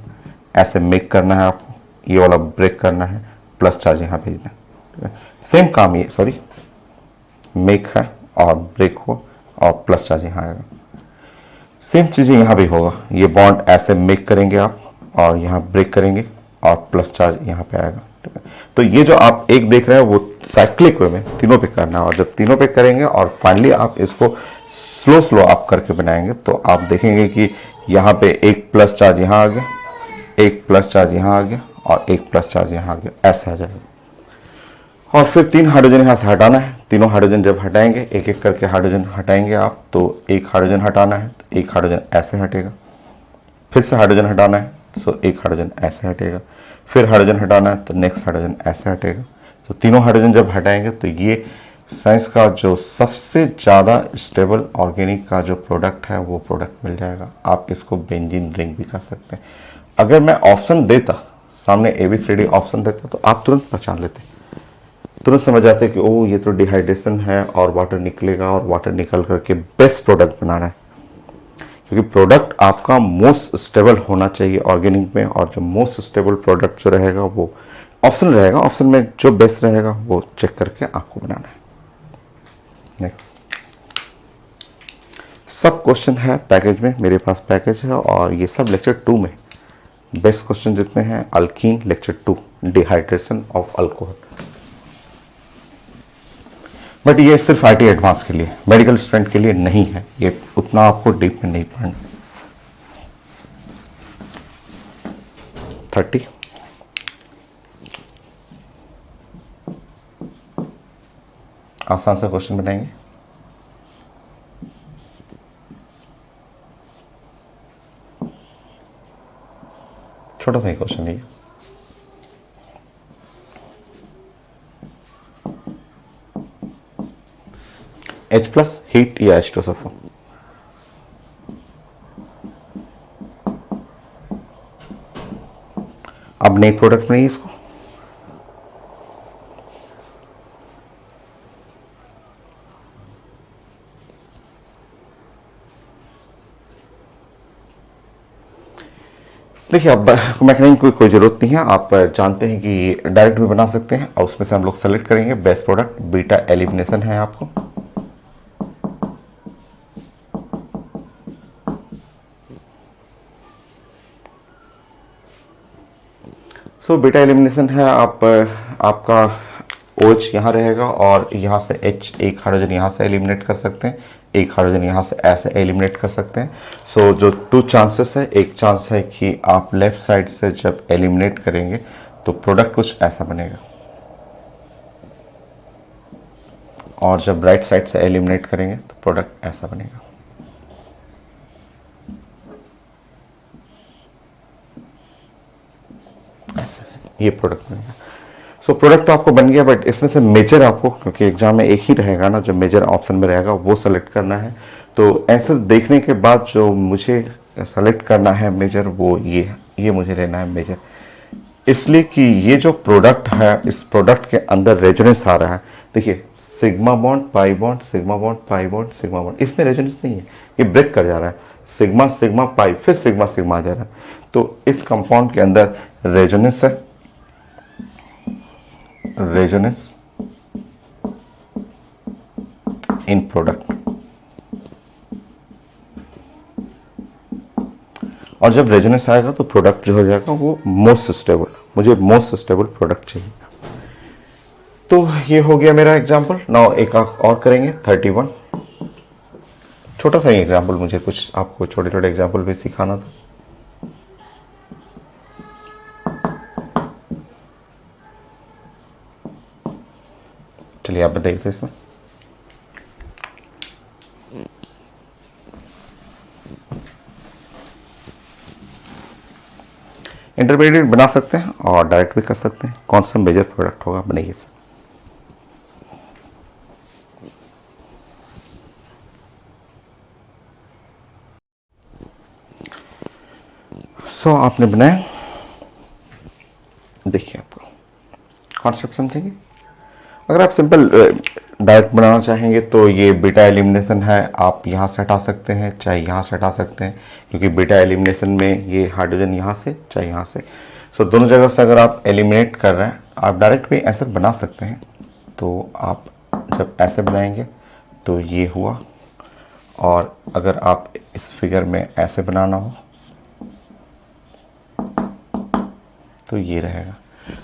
A: ऐसे मेक करना है आपको, ये वाला ब्रेक करना है, प्लस चार्ज यहाँ भेजना है, ठीक है। सेम काम ये, सॉरी, मेक है और ब्रेक हो और प्लस चार्ज यहाँ आएगा, सेम चीज़ें यहाँ भी होगा, ये बॉन्ड ऐसे मेक करेंगे आप और यहाँ ब्रेक करेंगे और प्लस चार्ज यहाँ पे आएगा, ठीक है। तो ये जो आप एक देख रहे हैं वो साइक्लिक वे में तीनों पे करना है, और जब तीनों पे करेंगे और फाइनली आप इसको स्लो आप करके बनाएंगे तो आप देखेंगे कि यहाँ पे एक प्लस चार्ज यहाँ आ गया, एक प्लस चार्ज यहाँ आ गया और एक प्लस चार्ज यहाँ आ गया, ऐसे आ जाएगा। और फिर 3 हाइड्रोजन यहाँ से हटाना है, तीनों हाइड्रोजन जब हटाएंगे, एक एक करके हाइड्रोजन हटाएंगे आप, तो एक हाइड्रोजन हटाना है तो एक हाइड्रोजन ऐसे हटेगा, फिर से हाइड्रोजन हटाना है तो एक हाइड्रोजन ऐसे हटेगा, फिर हाइड्रोजन हटाना है तो नेक्स्ट हाइड्रोजन ऐसे हटेगा। तो तीनों हाइड्रोजन जब हटाएंगे तो ये साइंस का जो सबसे ज़्यादा स्टेबल ऑर्गेनिक का जो प्रोडक्ट है वो प्रोडक्ट मिल जाएगा। आप इसको बेंजीन रिंग भी कर सकते हैं। अगर मैं ऑप्शन देता, सामने ABCD ऑप्शन देता, तो आप तुरंत पहचान लेते, तुरंत समझ जाते कि ओ ये तो डिहाइड्रेशन है और वाटर निकलेगा और वाटर निकल करके बेस्ट प्रोडक्ट बनाना है। क्योंकि प्रोडक्ट आपका मोस्ट स्टेबल होना चाहिए ऑर्गेनिक में, और जो मोस्ट स्टेबल प्रोडक्ट जो रहेगा वो ऑप्शन रहेगा। ऑप्शन में जो बेस्ट रहेगा वो चेक करके आपको बनाना है। नेक्स्ट, सब क्वेश्चन है पैकेज में, मेरे पास पैकेज है, और ये सब लेक्चर 2 में बेस्ट क्वेश्चन जितने हैं, alkyne lecture 2, dehydration of alcohol. But ये सिर्फ IT एडवांस के लिए, मेडिकल स्टूडेंट के लिए नहीं है, ये उतना आपको डीप में नहीं पढ़ना। 30, आसान सा क्वेश्चन बनाएंगे। छोटा सा ही क्वेश्चन है। H+ हीट या H2SO4? अब नई प्रोडक्ट नहीं है इसको, देखिए अब मैकेनिक की कोई ज़रूरत नहीं है। आप जानते हैं कि डायरेक्ट भी बना सकते हैं, और उसमें से हम लोग सेलेक्ट करेंगे बेस्ट प्रोडक्ट। बीटा एलिमिनेशन है आपको, सो बीटा एलिमिनेशन है। आपका OH यहाँ रहेगा, और यहाँ से H, एक हाइड्रोजन यहाँ से एलिमिनेट कर सकते हैं, एक हाइड्रोजन यहाँ से ऐसे एलिमिनेट कर सकते हैं। सो जो 2 चांसेस है, एक चांस है कि आप लेफ्ट साइड से जब एलिमिनेट करेंगे तो प्रोडक्ट कुछ ऐसा बनेगा, और जब राइट साइड से एलिमिनेट करेंगे तो प्रोडक्ट ऐसा बनेगा। ऐसा ये प्रोडक्ट बनेगा। सो प्रोडक्ट तो आपको बन गया, बट इसमें से मेजर आपको, क्योंकि एग्जाम में एक ही रहेगा ना, जो मेजर ऑप्शन में रहेगा वो सेलेक्ट करना है। तो आंसर देखने के बाद जो मुझे सेलेक्ट करना है मेजर, वो ये मुझे लेना है मेजर, इसलिए कि ये जो प्रोडक्ट है, इस प्रोडक्ट के अंदर रेजोनेंस आ रहा है। देखिए sigma bond pi bond, sigma bond pi bond, sigma bond, इसमें रेजोनेंस नहीं है, ये ब्रेक कर जा रहा है। सिग्मा सिग्मा पाई, फिर सिग्मा सिग्मा आ जा रहा है। तो इस कंपाउंड के अंदर रेजोनेंस है, रेजोनेंस इन प्रोडक्ट, और जब रेजोनेंस आएगा तो प्रोडक्ट जो हो जाएगा वो मोस्ट स्टेबल। मुझे मोस्ट स्टेबल प्रोडक्ट चाहिए। तो ये हो गया मेरा एग्जांपल। नाउ एक और करेंगे 31। छोटा सा ही एग्जांपल, मुझे कुछ आपको छोटे छोटे एग्जांपल भी सिखाना था। चलिए आप बताइए तो इसमें इंटरमीडिएट बना सकते हैं और डायरेक्ट भी कर सकते हैं। कौन सा मेजर प्रोडक्ट होगा, बनाइए। सो आपने बनाया, देखिए आपको कॉन्सेप्ट समझेंगे। अगर आप सिंपल डायरेक्ट बनाना चाहेंगे तो ये बीटा एलिमिनेशन है, आप यहाँ से हटा सकते हैं, चाहे यहाँ से हटा सकते हैं, क्योंकि बीटा एलिमिनेशन में ये हाइड्रोजन यहाँ से चाहे यहाँ से। सो दोनों जगह से अगर आप एलिमिनेट कर रहे हैं, आप डायरेक्ट भी ऐसे बना सकते हैं। तो आप जब ऐसे बनाएंगे तो ये हुआ, और अगर आप इस फिगर में ऐसे बनाना हो तो ये रहेगा।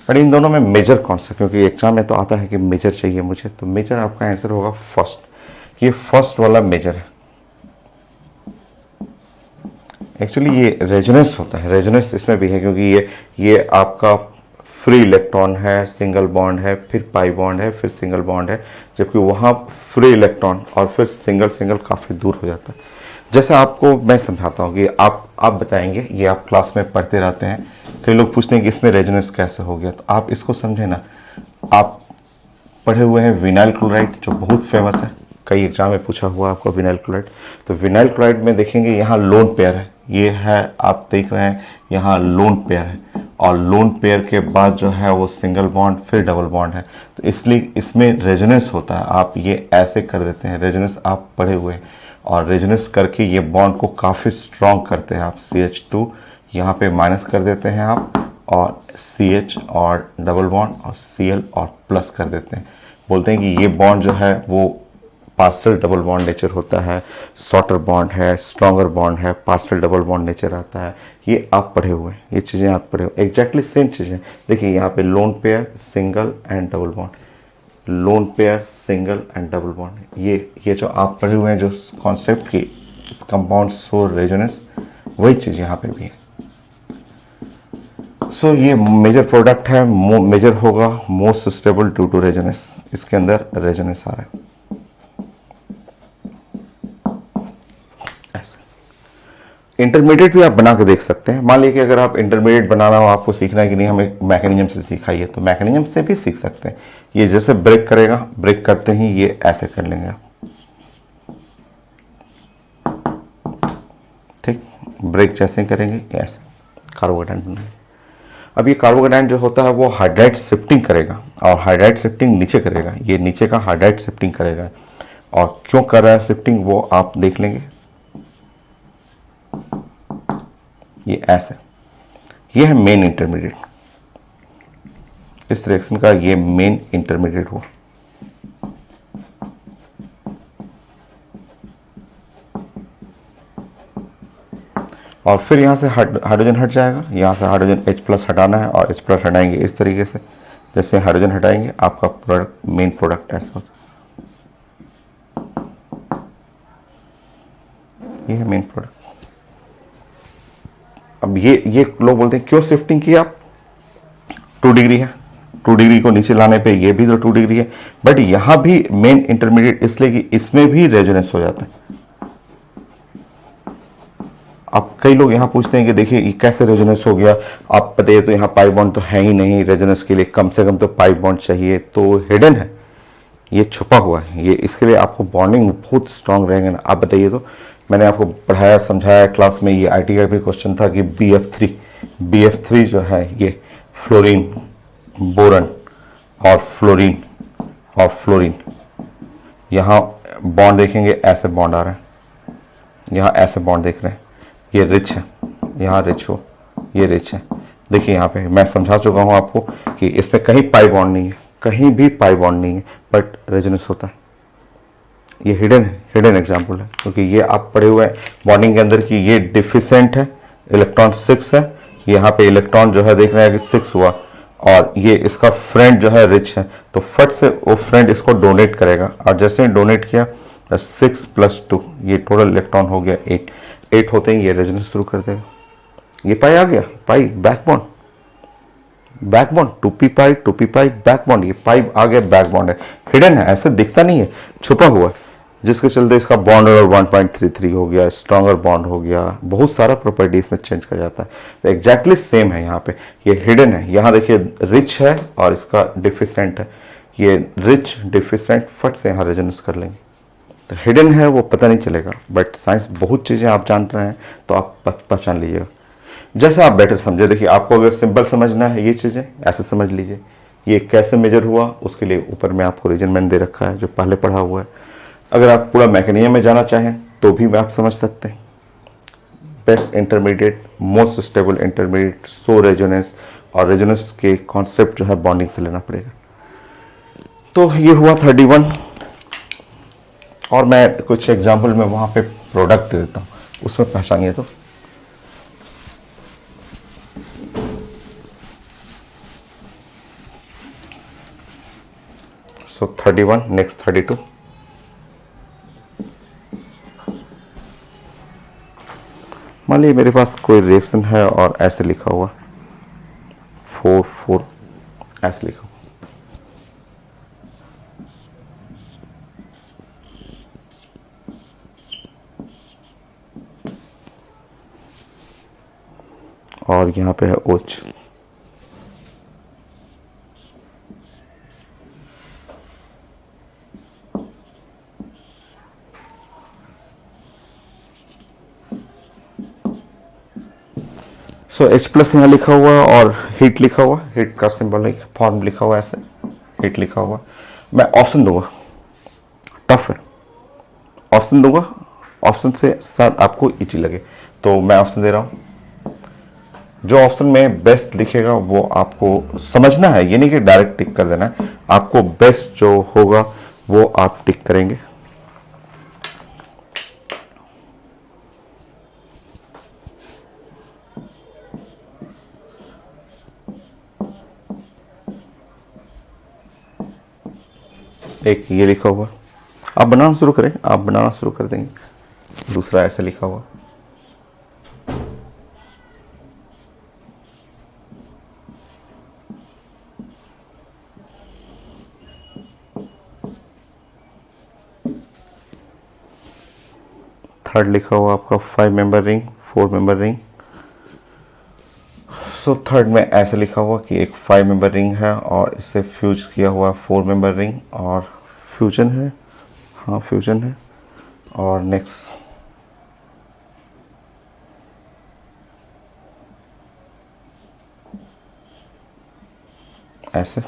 A: बट इन दोनों में मेजर कौन सा, क्योंकि एग्जाम में तो आता है कि मेजर चाहिए मुझे, तो मेजर आपका आंसर होगा फर्स्ट। ये फर्स्ट वाला मेजर है। एक्चुअली ये रेजोनेंस होता है, रेजोनेंस इसमें भी है, क्योंकि ये आपका फ्री इलेक्ट्रॉन है, सिंगल बॉन्ड है, फिर पाई बॉन्ड है, फिर सिंगल बॉन्ड है, जबकि वहाँ फ्री इलेक्ट्रॉन और फिर सिंगल सिंगल काफ़ी दूर हो जाता है। जैसे आपको मैं समझाता हूँ कि आप बताएंगे, ये आप क्लास में पढ़ते रहते हैं, कई लोग पूछते हैं कि इसमें रेजोनेंस कैसे हो गया, तो आप इसको समझे ना। आप पढ़े हुए हैं विनाइल क्लोराइड, जो बहुत फेमस है, कई एग्जाम में पूछा हुआ आपको विनाइल क्लोराइड। तो विनाइल क्लोराइड में देखेंगे यहाँ लोन पेयर है, ये है आप देख रहे हैं यहाँ लोन पेयर है, और लोन पेयर के बाद जो है वो सिंगल बॉन्ड फिर डबल बॉन्ड है। तो इसलिए इसमें रेजोनेंस होता है, आप ये ऐसे कर देते हैं, रेजोनेंस आप पढ़े हुए हैं, और रेजोनेंस करके ये बॉन्ड को काफ़ी स्ट्रॉन्ग करते हैं आप। CH2 यहाँ पे माइनस कर देते हैं आप, और CH और डबल बॉन्ड और Cl और प्लस कर देते हैं। बोलते हैं कि ये बॉन्ड जो है वो पार्शियल डबल बॉन्ड नेचर होता है, शॉर्टर बॉन्ड है, स्ट्रॉन्गर बॉन्ड है, पार्शियल डबल बॉन्ड नेचर आता है। ये आप पढ़े हुए हैं, ये चीज़ें आप पढ़े हुए, एग्जैक्टली सेम चीज़ें। देखिए यहाँ पे lone pair, single and double bond, lone pair, single and double bond, ये जो आप पढ़े हुए हैं, जो कॉन्सेप्ट की कंपाउंड सो रेजोनेंस, वही चीज़ यहाँ पे भी है। सो ये मेजर प्रोडक्ट है, मेजर होगा most stable due to resonance, इसके अंदर रेजोनेंस आ रहा है। इंटरमीडिएट भी आप बना के देख सकते हैं। मान लीजिए कि अगर आप इंटरमीडिएट बनाना हो, आपको सीखना है कि नहीं हमें मैकेनिज्म से सिखाइए, तो मैकेनिज्म से भी सीख सकते हैं। ये जैसे ब्रेक करेगा, ब्रेक करते ही ये ऐसे कर लेंगे आप, ठीक, ब्रेक जैसे करेंगे ऐसे कार्बोकेटायन बनाएंगे। अब ये कार्बोकेटायन जो होता है वो हाइड्राइड शिफ्टिंग करेगा, और हाइड्राइड शिफ्टिंग नीचे करेगा, ये नीचे का हाइड्राइड शिफ्टिंग करेगा। और क्यों कर रहा है शिफ्टिंग वो आप देख लेंगे, ये ऐसे, ये है मेन इंटरमीडिएट, इस रिएक्शन का ये मेन इंटरमीडिएट हुआ। और फिर यहाँ से हाइड्रोजन हट जाएगा, यहाँ से हाइड्रोजन H+ हटाना है, और H+ हटाएंगे इस तरीके से, जैसे हाइड्रोजन हटाएंगे आपका प्रोडक्ट, मेन प्रोडक्ट ऐसा होता है। ये है मेन प्रोडक्ट। अब ये लोग बोलते हैं क्यों शिफ्टिंग किया आप, 2 डिग्री है, 2 डिग्री को नीचे लाने पे ये भी तो 2 डिग्री है, बट यहाँ भी मेन इंटरमीडिएट इसलिए कि इसमें भी रेजोनेंस हो जाता है। अब कई लोग यहाँ पूछते हैं कि देखिए ये कैसे रेजोनेंस हो गया, आप बताइए, तो यहाँ पाई बॉन्ड तो है ही नहीं, रेजोनेंस के लिए कम से कम तो पाई बॉन्ड चाहिए, तो हिडन है, ये छुपा हुआ है, ये इसके लिए आपको बॉन्डिंग बहुत स्ट्रांग रहेगा ना। आप बताइए, तो मैंने आपको पढ़ाया समझाया क्लास में, ये IIT का भी क्वेश्चन था कि BF3 जो है ये फ्लोरीन, बोरन और फ्लोरीन यहाँ बॉन्ड देखेंगे ऐसे बॉन्ड आ रहा है, यहाँ ऐसे बॉन्ड देख रहे हैं, ये रिच है, यहाँ रिच हो, ये रिच है। देखिए यहाँ पे मैं समझा चुका हूँ आपको कि इसमें कहीं पाई बॉन्ड नहीं है, कहीं भी पाई बॉन्ड नहीं है, बट रेजोनेंस होता है। ये हिडन एग्जाम्पल है, क्योंकि ये आप पढ़े हुए हैं बॉन्डिंग के अंदर कि ये डिफिशेंट है, इलेक्ट्रॉन 6 है, यहाँ पे इलेक्ट्रॉन जो है देख रहे हैं कि 6 हुआ, और ये इसका फ्रेंड जो है रिच है, तो फट से वो फ्रेंड इसको डोनेट करेगा, और जैसे डोनेट किया 6 + 2, ये टोटल इलेक्ट्रॉन हो गया 8 होते ही ये रेजोनेंस शुरू कर देगा। ये पाई आ गया, पाई बैक बॉन्ड 2p पाई बैक बॉन्ड, ये पाई आ गया बैक बॉन्ड है, हिडन है, ऐसे दिखता नहीं है, छुपा हुआ है, जिसके चलते इसका बॉन्ड और 1.33 हो गया, स्ट्रॉन्गर बॉन्ड हो गया, बहुत सारा प्रॉपर्टी इसमें चेंज कर जाता है। तो एग्जैक्टली सेम है यहाँ पे, ये हिडन है, यहाँ देखिए रिच है और इसका डिफिशेंट है, ये रिच डिफिशेंट फट से यहाँ रेजोनेंस कर लेंगे। तो हिडन है वो पता नहीं चलेगा, बट साइंस बहुत चीज़ें आप जान रहे हैं तो आप पहचान लीजिएगा, जैसे आप बेटर समझे। देखिए आपको अगर सिंपल समझना है ये चीज़ें ऐसे समझ लीजिए, ये कैसे मेजर हुआ उसके लिए ऊपर में आपको रीजन मैंने दे रखा है जो पहले पढ़ा हुआ है। अगर आप पूरा मैकेनिज्म में जाना चाहें तो भी आप समझ सकते हैं। Best intermediate, most stable intermediate, so resonance, और रेजोनेंस के कॉन्सेप्ट जो है बॉन्डिंग से लेना पड़ेगा। तो ये हुआ 31, और मैं कुछ एग्जाम्पल में वहाँ पे प्रोडक्ट दे देता हूँ, उसमें पहचानिए। तो सो 31, नेक्स्ट 32। मान लीजिए मेरे पास कोई रिएक्शन है और ऐसे लिखा हुआ 4 ऐसे लिखा हुआ, और यहाँ पे है OH। सो H प्लस यहाँ लिखा हुआ है और हीट लिखा हुआ, हीट का सिंबल फॉर्म लिखा हुआ है ऐसे, हीट लिखा हुआ। मैं ऑप्शन दूंगा, टफ है, ऑप्शन दूंगा, ऑप्शन से साथ आपको इजी लगे तो मैं ऑप्शन दे रहा हूँ। जो ऑप्शन में बेस्ट लिखेगा वो आपको समझना है, ये नहीं कि डायरेक्ट टिक कर देना है, आपको बेस्ट जो होगा वो आप टिक करेंगे। एक ये लिखा हुआ, आप बनाना शुरू करें, आप बनाना शुरू कर देंगे। दूसरा ऐसा लिखा हुआ, थर्ड लिखा हुआ आपका 5 member ring, 4 member ring. So third में ऐसे लिखा हुआ कि एक 5 मेंबर रिंग है और इससे फ्यूज किया हुआ 4 मेंबर रिंग और फ्यूजन है, हाँ फ्यूजन है। और नेक्स्ट ऐसे,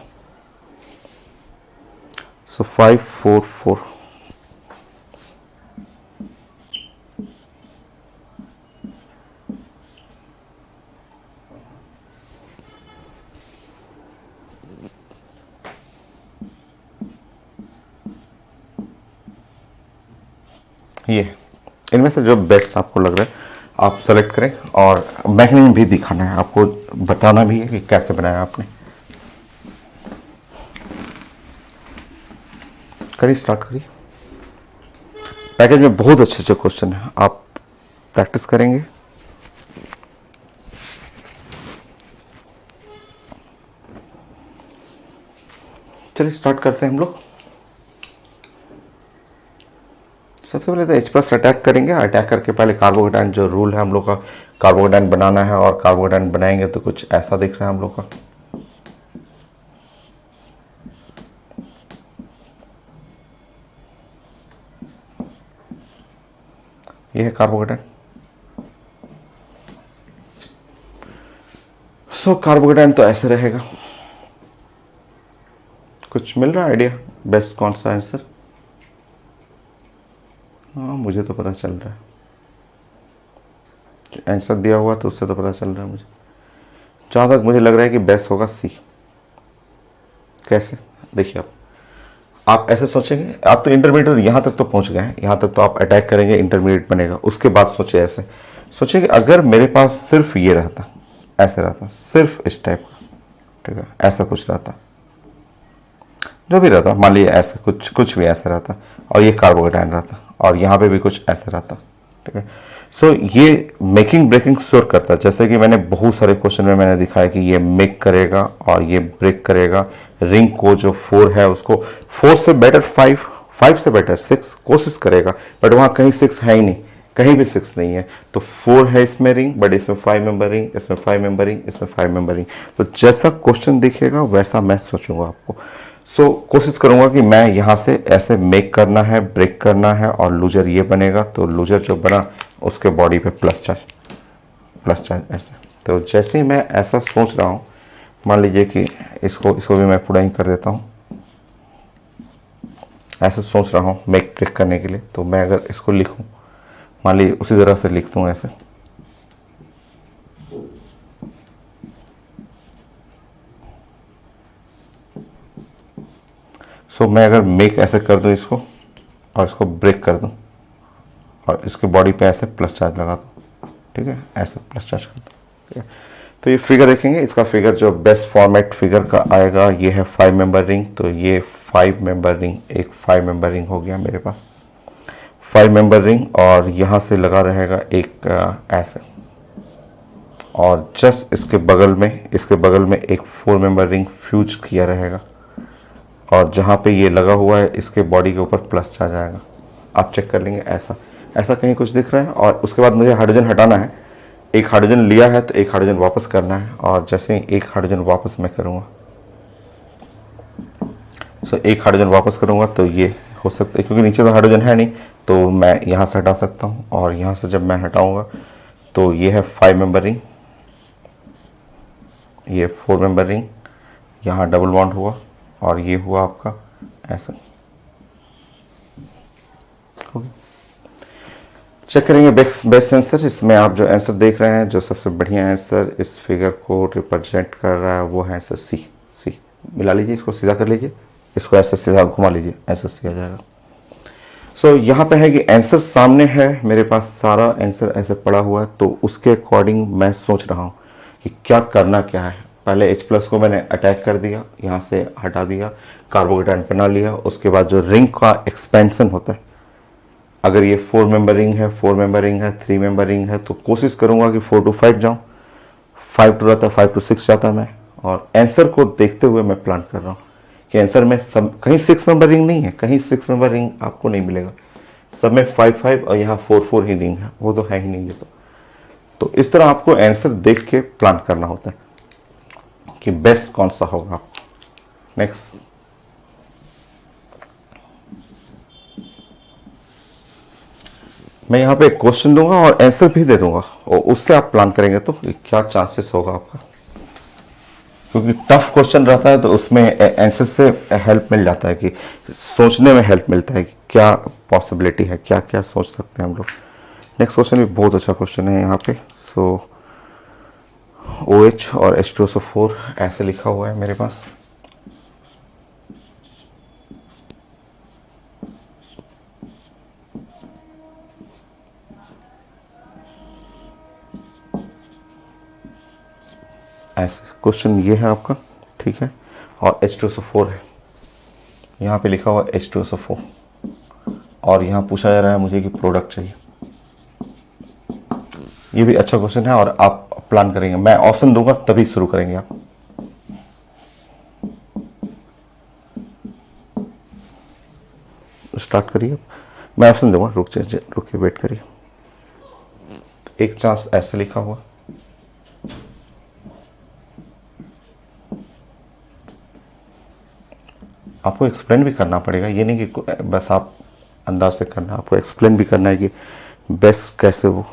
A: सो 5 4 4। ये इनमें से जो बेस्ट आपको लग रहा है आप सेलेक्ट करें और मैकेनिज्म भी दिखाना है आपको, बताना भी है कि कैसे बनाया आपने। करिए, स्टार्ट करिए। पैकेज में बहुत अच्छे अच्छे क्वेश्चन है, आप प्रैक्टिस करेंगे। चलिए स्टार्ट करते हैं हम लोग। सबसे पहले तो H प्लस अटैक करेंगे। अटैक करके पहले कार्बोकेटाइन, जो रूल है हम लोग का, कार्बोकेटाइन बनाना है और कार्बोकेटाइन बनाएंगे तो कुछ ऐसा दिख रहा है हम लोग का। ये है कार्बोकेटाइन। सो कार्बोकेटाइन तो ऐसे रहेगा। कुछ मिल रहा है आइडिया बेस्ट कौन सा आंसर? हाँ मुझे तो पता चल रहा है, आंसर दिया हुआ तो उससे तो पता चल रहा है मुझे। जहाँ तक मुझे लग रहा है कि बेस्ट होगा सी। कैसे? देखिए आप ऐसे सोचेंगे, आप तो इंटरमीडिएट यहाँ तक तो पहुँच गए हैं, यहाँ तक तो आप अटैक करेंगे इंटरमीडिएट बनेगा। उसके बाद सोचे ऐसे, सोचिए कि अगर मेरे पास सिर्फ ये रहता, ऐसे रहता, सिर्फ इस टाइप का, ठीक है, ऐसा कुछ रहता, जो भी रहता, मान लीजिए ऐसे कुछ भी ऐसा रहता और ये कार्बोकेटाइन रहता और यहाँ पे भी कुछ ऐसा रहता, ठीक है। सो ये मेकिंग ब्रेकिंग श्योर करता है, जैसे कि मैंने बहुत सारे क्वेश्चन में मैंने दिखाया कि ये मेक करेगा और ये ब्रेक करेगा। रिंग को जो 4 है उसको 4 से बेटर 5, 5 से बेटर 6 कोशिश करेगा, बट वहाँ कहीं 6 है ही नहीं, कहीं भी 6 नहीं है। तो 4 है इसमें रिंग, बट इसमें 5 मेंबर रिंग, इसमें 5 मेंबर रिंग, इसमें 5 मेंबर रिंग। तो जैसा क्वेश्चन दिखेगा वैसा मैं सोचूंगा आपको। सो कोशिश करूंगा कि मैं यहाँ से ऐसे मेक करना है, ब्रेक करना है और लूजर ये बनेगा। तो लूजर जो बना उसके बॉडी पे प्लस चार्ज ऐसे। तो जैसे ही मैं ऐसा सोच रहा हूँ, मान लीजिए कि इसको भी मैं पूरा ही कर देता हूँ, ऐसे सोच रहा हूँ मेक ब्रेक करने के लिए। तो मैं अगर इसको लिखूँ, मान लीजिए उसी तरह से लिख दूँ ऐसे, सो मैं अगर मेक ऐसे कर दूं इसको और इसको ब्रेक कर दूं और इसके बॉडी पे ऐसे प्लस चार्ज लगा दूं, ठीक है, ऐसे प्लस चार्ज कर दूं, ठीक है। तो ये फिगर देखेंगे, इसका फिगर जो बेस्ट फॉर्मेट फिगर का आएगा ये है 5 मेंबर रिंग। तो ये 5 मेंबर रिंग, एक 5 मेंबर रिंग हो गया मेरे पास, 5 मेंबर रिंग, और यहाँ से लगा रहेगा एक ऐसे, और जस्ट इसके बगल में एक 4 मेंबर रिंग फ्यूज किया रहेगा और जहाँ पे ये लगा हुआ है इसके बॉडी के ऊपर प्लस चार्ज आएगा। आप चेक कर लेंगे, ऐसा कहीं कुछ दिख रहा है। और उसके बाद मुझे हाइड्रोजन हटाना है, एक हाइड्रोजन लिया है तो एक हाइड्रोजन वापस करना है, और जैसे ही एक हाइड्रोजन वापस मैं करूँगा, एक हाइड्रोजन वापस करूँगा तो ये हो सकता है, क्योंकि नीचे तो हाइड्रोजन है नहीं तो मैं यहाँ से हटा सकता हूँ, और यहाँ से जब मैं हटाऊँगा तो ये है 5 मेंबर रिंग, ये 4 मेंबर रिंग, यहाँ डबल बॉन्ड हुआ और ये हुआ आपका ऐसा। चेक करेंगे बेस्ट आंसर। इसमें आप जो आंसर देख रहे हैं, जो सबसे बढ़िया आंसर इस फिगर को रिप्रेजेंट कर रहा है वो है आंसर सी। सी मिला लीजिए, इसको सीधा कर लीजिए, इसको ऐसे सीधा घुमा लीजिए, आंसर सी आ जाएगा। सो यहाँ पे है कि आंसर सामने है मेरे पास, सारा आंसर ऐसे पड़ा हुआ है, तो उसके अकॉर्डिंग मैं सोच रहा हूँ कि क्या करना क्या है। पहले H+ को मैंने अटैक कर दिया, यहाँ से हटा दिया, कार्बोकेटाइन बना लिया। उसके बाद जो रिंग का एक्सपेंशन होता है, अगर ये 4 मेंबर रिंग है, 4 मेंबर रिंग है, 3 मेंबर रिंग है, तो कोशिश करूँगा कि 4 to 5 जाऊँ। 5 to रहता, 5 to 6 जाता मैं। और आंसर को देखते हुए मैं प्लान कर रहा हूँ कि आंसर में सब कहीं 6 मेंबर रिंग नहीं है, कहीं 6 मेंबर रिंग आपको नहीं मिलेगा, सब में 5 5 और यहाँ 4 4 ही रिंग है, वो तो है ही नहीं ये तो इस तरह आपको आंसर देख के प्लान करना होता है कि बेस्ट कौन सा होगा। नेक्स्ट, मैं यहाँ पे एक क्वेश्चन दूंगा और आंसर भी दे दूंगा, और उससे आप प्लान करेंगे तो क्या चांसेस होगा आपका, क्योंकि टफ क्वेश्चन रहता है तो उसमें आंसर से हेल्प मिल जाता है, कि सोचने में हेल्प मिलता है कि क्या पॉसिबिलिटी है, क्या क्या सोच सकते हैं हम लोग। नेक्स्ट क्वेश्चन भी बहुत अच्छा क्वेश्चन है यहाँ पे। सो OH और H2SO4 ऐसे लिखा हुआ है मेरे पास। ऐसे क्वेश्चन ये है आपका, ठीक है, और H2SO4 है, यहाँ पे लिखा हुआ H2SO4 और यहाँ पूछा जा रहा है मुझे कि प्रोडक्ट चाहिए। ये भी अच्छा क्वेश्चन है और आप प्लान करेंगे, मैं ऑप्शन दूंगा तभी शुरू करेंगे आप। स्टार्ट करिए, मैं ऑप्शन दूंगा, रुकिए वेट करिए। एक चांस ऐसे लिखा हुआ, आपको एक्सप्लेन भी करना पड़ेगा, ये नहीं कि बस आप अंदाज से करना, आपको एक्सप्लेन भी करना है कि बेस्ट कैसे हो।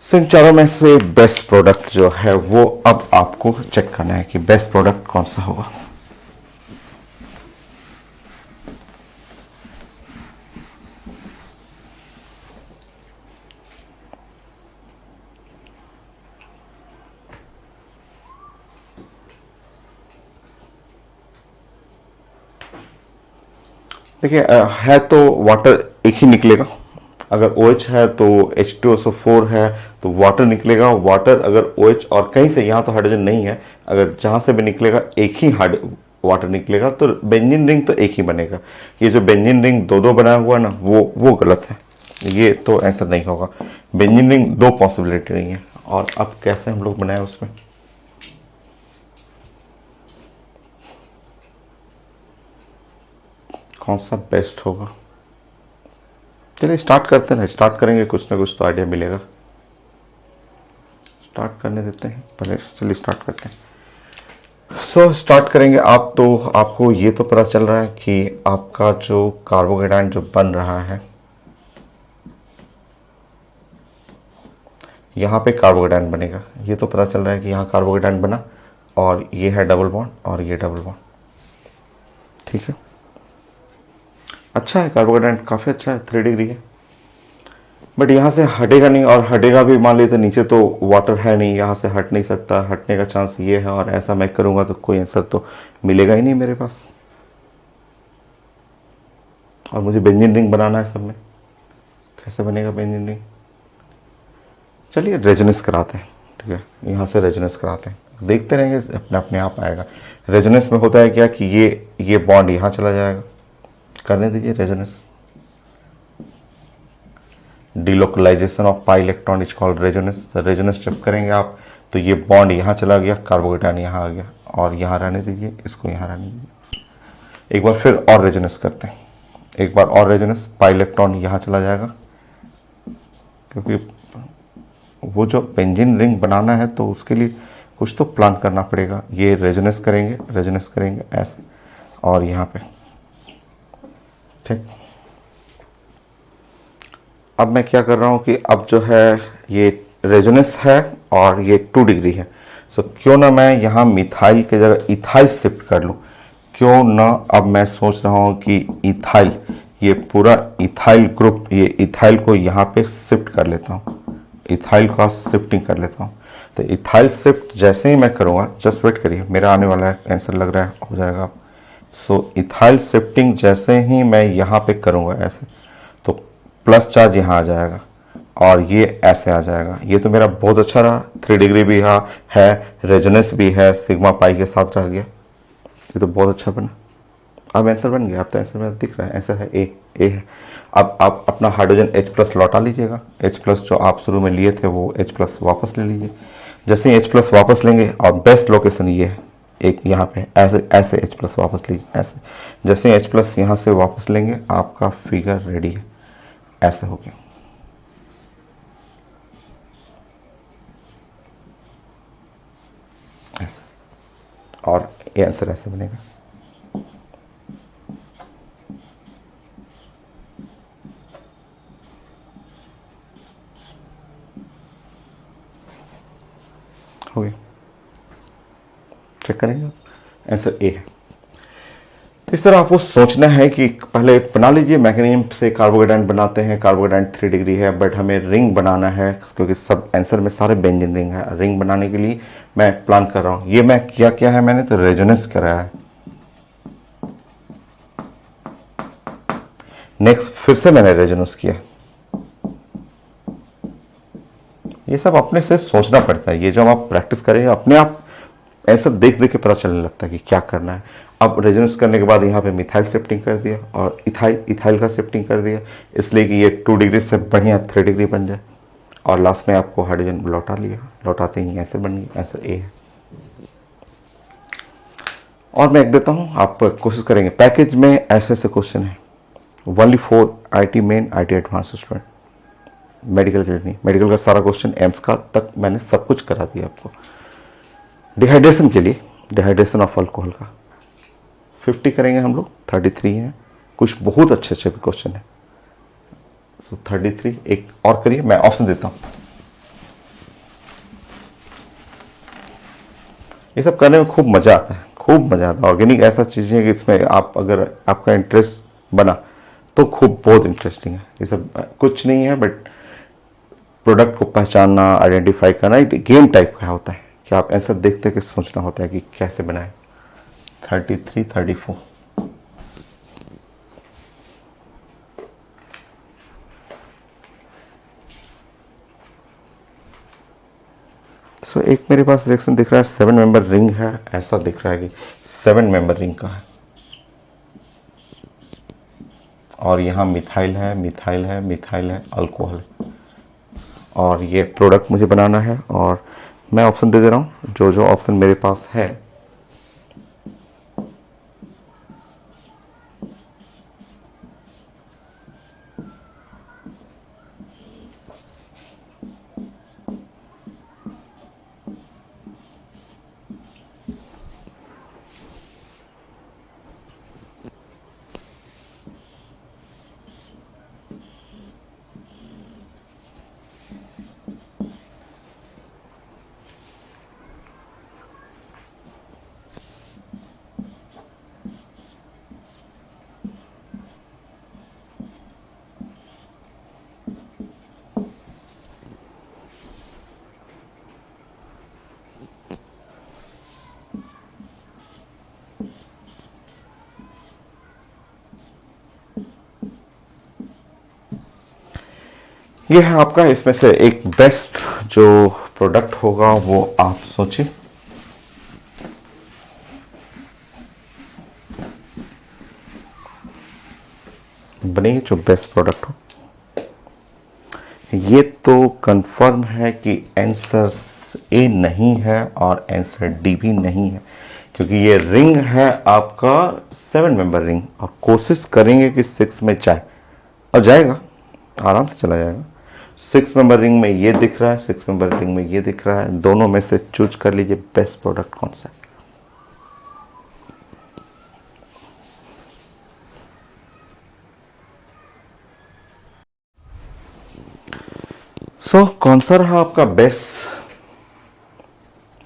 A: इन चारों में से बेस्ट प्रोडक्ट जो है वो अब आपको चेक करना है कि बेस्ट प्रोडक्ट कौन सा होगा। देखिए, है तो वाटर एक ही निकलेगा। अगर OH है तो H2SO4 है तो वाटर निकलेगा। वाटर अगर OH और कहीं से, यहाँ तो हाइड्रोजन नहीं है, अगर जहाँ से भी निकलेगा एक ही वाटर निकलेगा, तो बेंजीन रिंग तो एक ही बनेगा। ये जो बेंजीन रिंग दो दो बनाया हुआ ना, वो गलत है, ये तो आंसर नहीं होगा। बेंजीन रिंग दो पॉसिबिलिटी नहीं है, और अब कैसे हम लोग बनाए उसमें। कौन सा बेस्ट होगा, चलिए स्टार्ट करते हैं। स्टार्ट करेंगे, कुछ ना कुछ तो आइडिया मिलेगा। स्टार्ट करने देते हैं पहले, चलिए स्टार्ट करते हैं। स्टार्ट करेंगे आप, तो आपको ये तो पता चल रहा है कि आपका जो कार्बोकेटाइन जो बन रहा है, यहाँ पे कार्बोकेटाइन बनेगा, ये तो पता चल रहा है कि यहाँ कार्बोकेटाइन बना, और ये है डबल बॉन्ड और ये डबल बॉन्ड, ठीक है। अच्छा है, कार्बोकेटाइन काफ़ी अच्छा है, 3 डिग्री है, बट यहाँ से हटेगा नहीं, और हटेगा भी मान लीजिए तो नीचे तो वाटर है नहीं, यहाँ से हट नहीं सकता, हटने का चांस ये है, और ऐसा मैं करूँगा तो कोई आंसर तो मिलेगा ही नहीं मेरे पास। और मुझे बेंजीन रिंग बनाना है सब में, कैसे बनेगा बेंजीन रिंग। चलिए रेजोनेंस कराते हैं, ठीक है, यहाँ से रेजोनेंस कराते हैं, देखते रहेंगे अपने अपने आप आएगा। रेजोनेंस में होता है क्या कि ये बॉन्ड यहाँ चला जाएगा, करने दीजिए resonance. Delocalisation of pi electron is called resonance. Resonance जब करेंगे आप तो ये बॉन्ड यहाँ चला गया, कार्बोकेटायन यहाँ आ गया, और यहाँ रहने दीजिए, इसको यहाँ रहने दीजिए। एक बार फिर और रेजोनेंस करते हैं, एक बार और रेजोनेंस, पाई इलेक्ट्रॉन यहाँ चला जाएगा, क्योंकि वो जो बेंजीन रिंग बनाना है तो उसके लिए कुछ तो प्लान करना पड़ेगा। ये रेजोनेंस करेंगे ऐसे, और यहाँ पे, ठीक। अब मैं क्या कर रहा हूँ कि अब जो है ये रेजोनेंस है और ये 2 डिग्री है, सो क्यों ना मैं यहाँ मिथाइल के जगह इथाइल शिफ्ट कर लूँ। क्यों ना अब मैं सोच रहा हूँ कि इथाइल, ये पूरा इथाइल ग्रुप, ये इथाइल को यहाँ पे शिफ्ट कर लेता हूँ, इथाइल का शिफ्टिंग कर लेता हूँ। तो इथाइल शिफ्ट जैसे ही मैं करूँगा, जस्ट वेट करिए, मेरा आने वाला है आंसर, लग रहा है हो जाएगा। सो इथाइल शिफ्टिंग जैसे ही मैं यहाँ पे करूँगा ऐसे, तो प्लस चार्ज यहाँ आ जाएगा और ये ऐसे आ जाएगा। ये तो मेरा बहुत अच्छा रहा, 3 डिग्री भी है, रेजोनेंस भी है, सिग्मा पाई के साथ रह गया, ये तो बहुत अच्छा बना। अब आंसर बन गया, अब तो आंसर मेरा दिख रहा है, आंसर है ए है। अब आप अपना हाइड्रोजन H+ लौटा लीजिएगा, H+ जो आप शुरू में लिए थे वो H+ वापस ले लीजिए। जैसे ही H+ वापस लेंगे, और बेस्ट लोकेशन ये है, एक यहाँ पे ऐसे H+ वापस लीजिए, ऐसे। जैसे ही H+ यहाँ से वापस लेंगे, आपका फिगर रेडी है, ऐसे हो गया। ऐसे, और ये आंसर ऐसे बनेगा। हो गया, चेक करेंगे, आंसर ए है। तो इस तरह आपको सोचना है कि पहले बना लीजिए, मैग्नीशियम से कार्बोकेटायन बनाते हैं, कार्बोकेटायन 3 डिग्री है, बट हमें रिंग बनाना है, क्योंकि सब आंसर में सारे बेंजीन रिंग है। रिंग बनाने के लिए मैं प्लान कर रहा हूँ। ये मैं क्या है, मैंने तो रेजोनेंस कराया है। नेक्स्ट फिर से मैंने रेजोनेंस किया। ये सब अपने से सोचना पड़ता है, ये जब आप प्रैक्टिस करेंगे अपने आप ऐसा देख के पता चलने लगता है कि क्या करना है। अब रेजोनेंस करने के बाद यहाँ पे मिथाइल शिफ्टिंग कर दिया और इथाइल का शिफ्टिंग कर दिया, इसलिए कि ये 2 डिग्री से बढ़िया 3 डिग्री बन जाए, और लास्ट में आपको हाइड्रोजन लौटा लिया, लौटाते ही ऐसे बन गया, आंसर ए है। और मैं एक देता हूँ, आप कोशिश करेंगे, पैकेज में ऐसे क्वेश्चन है, only for IT main, IT advance student, medical के लिए नहीं। मेडिकल का सारा क्वेश्चन एम्स का तक मैंने सब कुछ करा दिया आपको। डिहाइड्रेशन के लिए, डिहाइड्रेशन ऑफ अल्कोहल का 50 करेंगे हम लोग, 33 हैं, कुछ बहुत अच्छे क्वेश्चन है। तो 33 एक और करिए, मैं ऑप्शन देता हूँ। ये सब करने में खूब मजा आता है, खूब मजा आता है। ऑर्गेनिक ऐसा चीज़ है कि इसमें आप अगर आपका इंटरेस्ट बना तो खूब बहुत इंटरेस्टिंग है। ये सब कुछ नहीं है, बट प्रोडक्ट को पहचानना, आइडेंटिफाई करना एक गेम टाइप का होता है कि आप आंसर देखते के सोचना होता है कि कैसे बनाए। 33, 34, सो एक मेरे पास रिएक्शन दिख रहा है, 7 मेंबर रिंग है, ऐसा दिख रहा है कि 7 मेंबर रिंग का है, और यहाँ मिथाइल है, अल्कोहल, और ये प्रोडक्ट मुझे बनाना है। और मैं ऑप्शन दे रहा हूँ, जो ऑप्शन मेरे पास है। ये है आपका, इसमें से एक बेस्ट जो प्रोडक्ट होगा वो आप सोचिए। बनेगी जो बेस्ट प्रोडक्ट हो। ये तो कंफर्म है कि आंसर ए नहीं है और आंसर डी भी नहीं है, क्योंकि ये रिंग है आपका 7 मेंबर रिंग, और कोशिश करेंगे कि 6 में जाए, और जाएगा, आराम से चला जाएगा। 6 मेंबर रिंग में ये दिख रहा है, 6 मेंबर रिंग में ये दिख रहा है, दोनों में से चूज कर लीजिए बेस्ट प्रोडक्ट कौन सा है। कौन सा रहा आपका बेस्ट?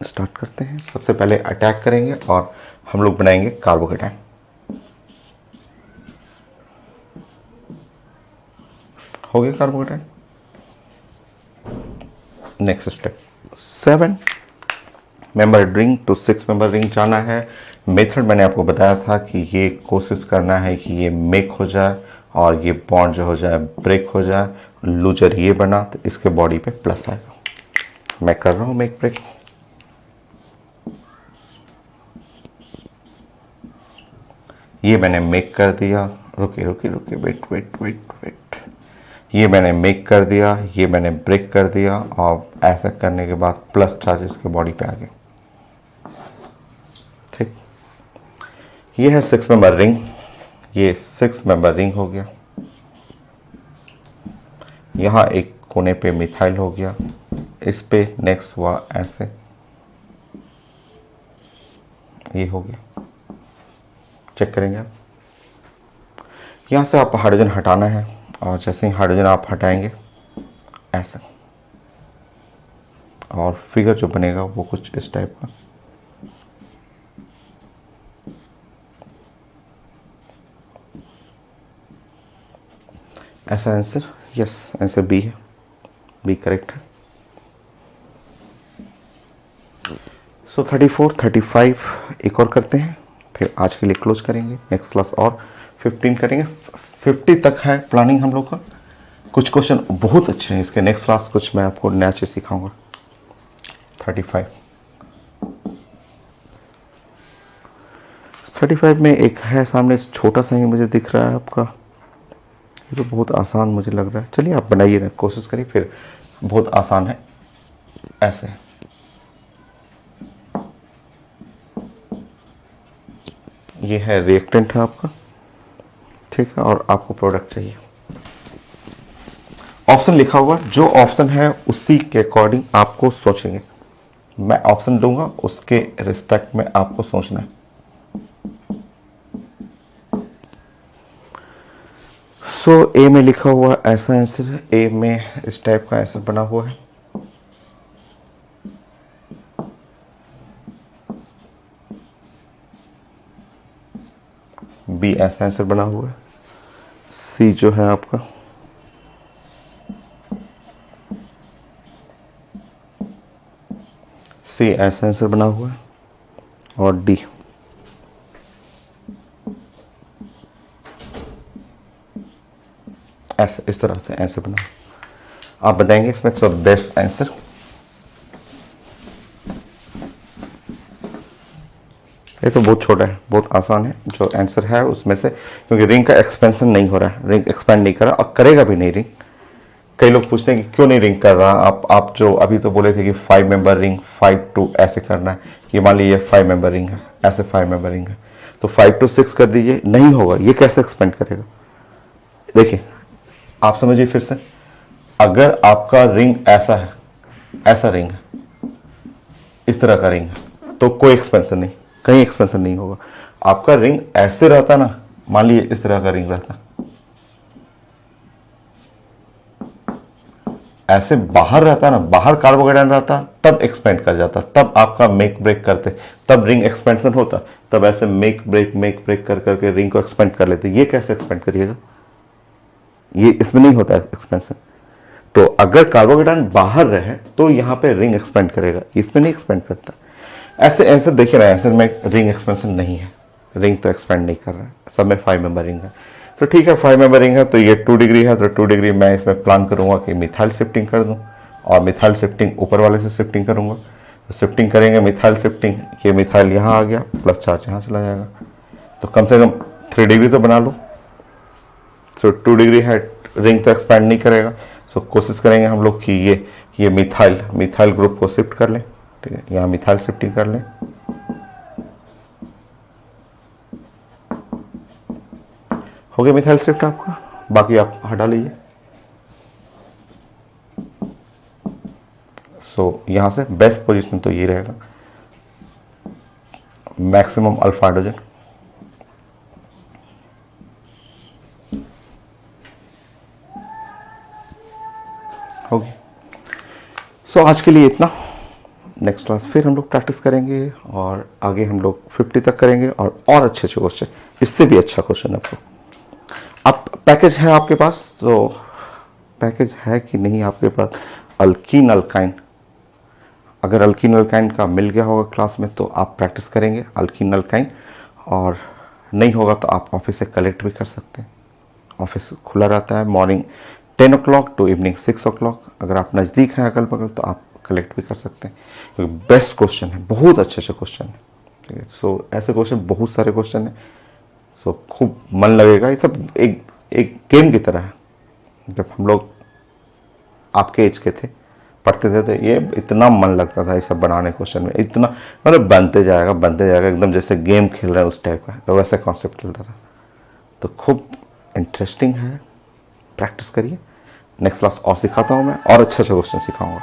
A: स्टार्ट करते हैं। सबसे पहले अटैक करेंगे और हम लोग बनाएंगे कार्बोकेटाइन। हो गया carbocation. Next step 7 member ring to 6 member ring जाना है। मेथड मैंने आपको बताया था कि ये कोशिश करना है कि ये मेक हो जाए और ये बॉन्ड जो हो जाए ब्रेक हो जाए। लूजर ये बना तो इसके बॉडी पे प्लस आएगा। मैं कर रहा हूँ मेक ब्रेक। ये मैंने मेक कर दिया, रुके रुके रुके, वेट वेट वेट वेट, ये मैंने मेक कर दिया, ये मैंने ब्रेक कर दिया, और ऐसा करने के बाद प्लस चार्ज इसके बॉडी पे आ गए। ठीक, ये है 6 मेंबर रिंग, ये 6 मेंबर रिंग हो गया। यहाँ एक कोने पे मिथाइल हो गया, इस पे नेक्स्ट हुआ ऐसे, ये हो गया। चेक करेंगे आप। यहाँ से आप हाइड्रोजन हटाना है, और जैसे ही हाइड्रोजन आप हटाएंगे ऐसा, और फिगर जो बनेगा वो कुछ इस टाइप का। ऐसा आंसर, यस आंसर बी है, बी करेक्ट है। 34 35 एक और करते हैं, फिर आज के लिए क्लोज करेंगे। नेक्स्ट क्लास और 15 करेंगे। 50 तक है प्लानिंग हम लोग का। कुछ क्वेश्चन बहुत अच्छे हैं इसके, नेक्स्ट क्लास कुछ मैं आपको नया चीज़ सिखाऊंगा। 35 में एक है सामने, छोटा सा ही मुझे दिख रहा है आपका। ये तो बहुत आसान मुझे लग रहा है। चलिए आप बनाइए ना, कोशिश करिए, फिर बहुत आसान है। ऐसे ये है रिएक्टेंट है आपका, ठीक है, और आपको प्रोडक्ट चाहिए। ऑप्शन लिखा हुआ, जो ऑप्शन है उसी के अकॉर्डिंग आपको सोचेंगे। मैं ऑप्शन दूंगा, उसके रिस्पेक्ट में आपको सोचना है। ए में लिखा हुआ ऐसा आंसर है, ए में इस टाइप का आंसर बना हुआ है। बी ऐसा आंसर बना हुआ है। सी जो है आपका, सी ऐसा आंसर बना हुआ है, और डी ऐसे, इस तरह से आंसर बना। आप बताएंगे इसमें से बेस्ट आंसर। ये तो बहुत छोटा है, बहुत आसान है जो आंसर है उसमें से, क्योंकि रिंग का एक्सपेंशन नहीं हो रहा है, रिंग एक्सपेंड नहीं कर रहा और करेगा भी नहीं रिंग। कई लोग पूछते हैं कि क्यों नहीं रिंग कर रहा। आप जो अभी तो बोले थे कि 5 मेंबर रिंग 5 to ऐसे करना है, ये मान लीजिए 5 मेंबर रिंग है, ऐसे 5 मेंबर रिंग है, तो 5 to 6 कर दीजिए, नहीं होगा। ये कैसे एक्सपेंड करेगा? देखिए आप समझिए फिर से, अगर आपका रिंग ऐसा है, ऐसा रिंग है, इस तरह का रिंग है, तो कोई एक्सपेंशन नहीं, कहीं एक्सपेंशन नहीं होगा। आपका रिंग ऐसे रहता ना, मान लीजिए इस तरह का रिंग रहता, ऐसे बाहर रहता ना, बाहर कार्बोकेटाइन रहता, तब एक्सपेंड कर जाता, तब आपका मेक ब्रेक करते, तब रिंग एक्सपेंशन होता, तब ऐसे मेक ब्रेक कर करके रिंग को एक्सपेंड कर लेते। ये कैसे एक्सपेंड करिएगा? ये इसमें नहीं होता एक्सपेंशन। तो अगर कार्बोकेटाइन बाहर रहे तो यहाँ पे रिंग एक्सपेंड करेगा, इसमें नहीं एक्सपेंड करता। ऐसे आंसर देखिए ना, आंसर में रिंग एक्सपेंशन नहीं है, रिंग तो एक्सपेंड नहीं कर रहा है, सब में 5 मेंबर रिंग है। तो ठीक है, 5 मेंबर रिंग है तो ये 2 डिग्री है, तो 2 डिग्री मैं इसमें प्लान करूंगा कि मिथाइल शिफ्टिंग कर दूं, और मिथाइल शिफ्टिंग ऊपर वाले से शिफ्टिंग करूंगा। तो शिफ्टिंग करेंगे मिथाइल शिफ्टिंग, ये मिथाइल यहाँ आ गया, प्लस चार्ज यहाँ चला जाएगा, तो कम से कम 3 डिग्री तो बना लो। सो 2 डिग्री है, रिंग तो एक्सपेंड नहीं करेगा। सो कोशिश करेंगे हम लोग कि ये मिथाइल ग्रुप को शिफ्ट कर लें। ठीक है, यहाँ मिथाइल शिफ्टिंग कर लें। हो गया मिथाइल शिफ्ट आपका, बाकी आप हटा लीजिए। सो यहाँ से बेस्ट पोजीशन तो ये रहेगा, मैक्सिमम अल्फा हाइड्रोजन। हो गया। सो आज के लिए इतना। नेक्स्ट क्लास फिर हम लोग प्रैक्टिस करेंगे और आगे हम लोग 50 तक करेंगे और अच्छे अच्छे क्वेश्चन, इससे भी अच्छा क्वेश्चन आपको। अब पैकेज है आपके पास, तो पैकेज है कि नहीं आपके पास अल्कीन अल्काइन, अगर अल्कीन अल्काइन का मिल गया होगा क्लास में तो आप प्रैक्टिस करेंगे अल्कीन अल्काइन, और नहीं होगा तो आप ऑफिस से कलेक्ट भी कर सकते हैं। ऑफिस खुला रहता है morning 10 o'clock to evening 6 o'clock। अगर आप नज़दीक हैं अगल बगल तो आप कलेक्ट भी कर सकते हैं, क्योंकि बेस्ट क्वेश्चन है, बहुत अच्छे अच्छे क्वेश्चन है। ठीक है, सो ऐसे क्वेश्चन बहुत सारे क्वेश्चन हैं, सो खूब मन लगेगा। ये सब एक गेम की तरह है। जब हम लोग आपके एज के थे, पढ़ते थे, तो ये इतना मन लगता था ये सब बनाने क्वेश्चन में, इतना मतलब बनते जाएगा एकदम जैसे गेम खेल रहे हैं उस टाइप का, तो वैसे कॉन्सेप्ट चलता था। तो खूब इंटरेस्टिंग है, प्रैक्टिस करिए। नेक्स्ट क्लास और सिखाता हूँ मैं, और अच्छे अच्छे क्वेश्चन सिखाऊंगा।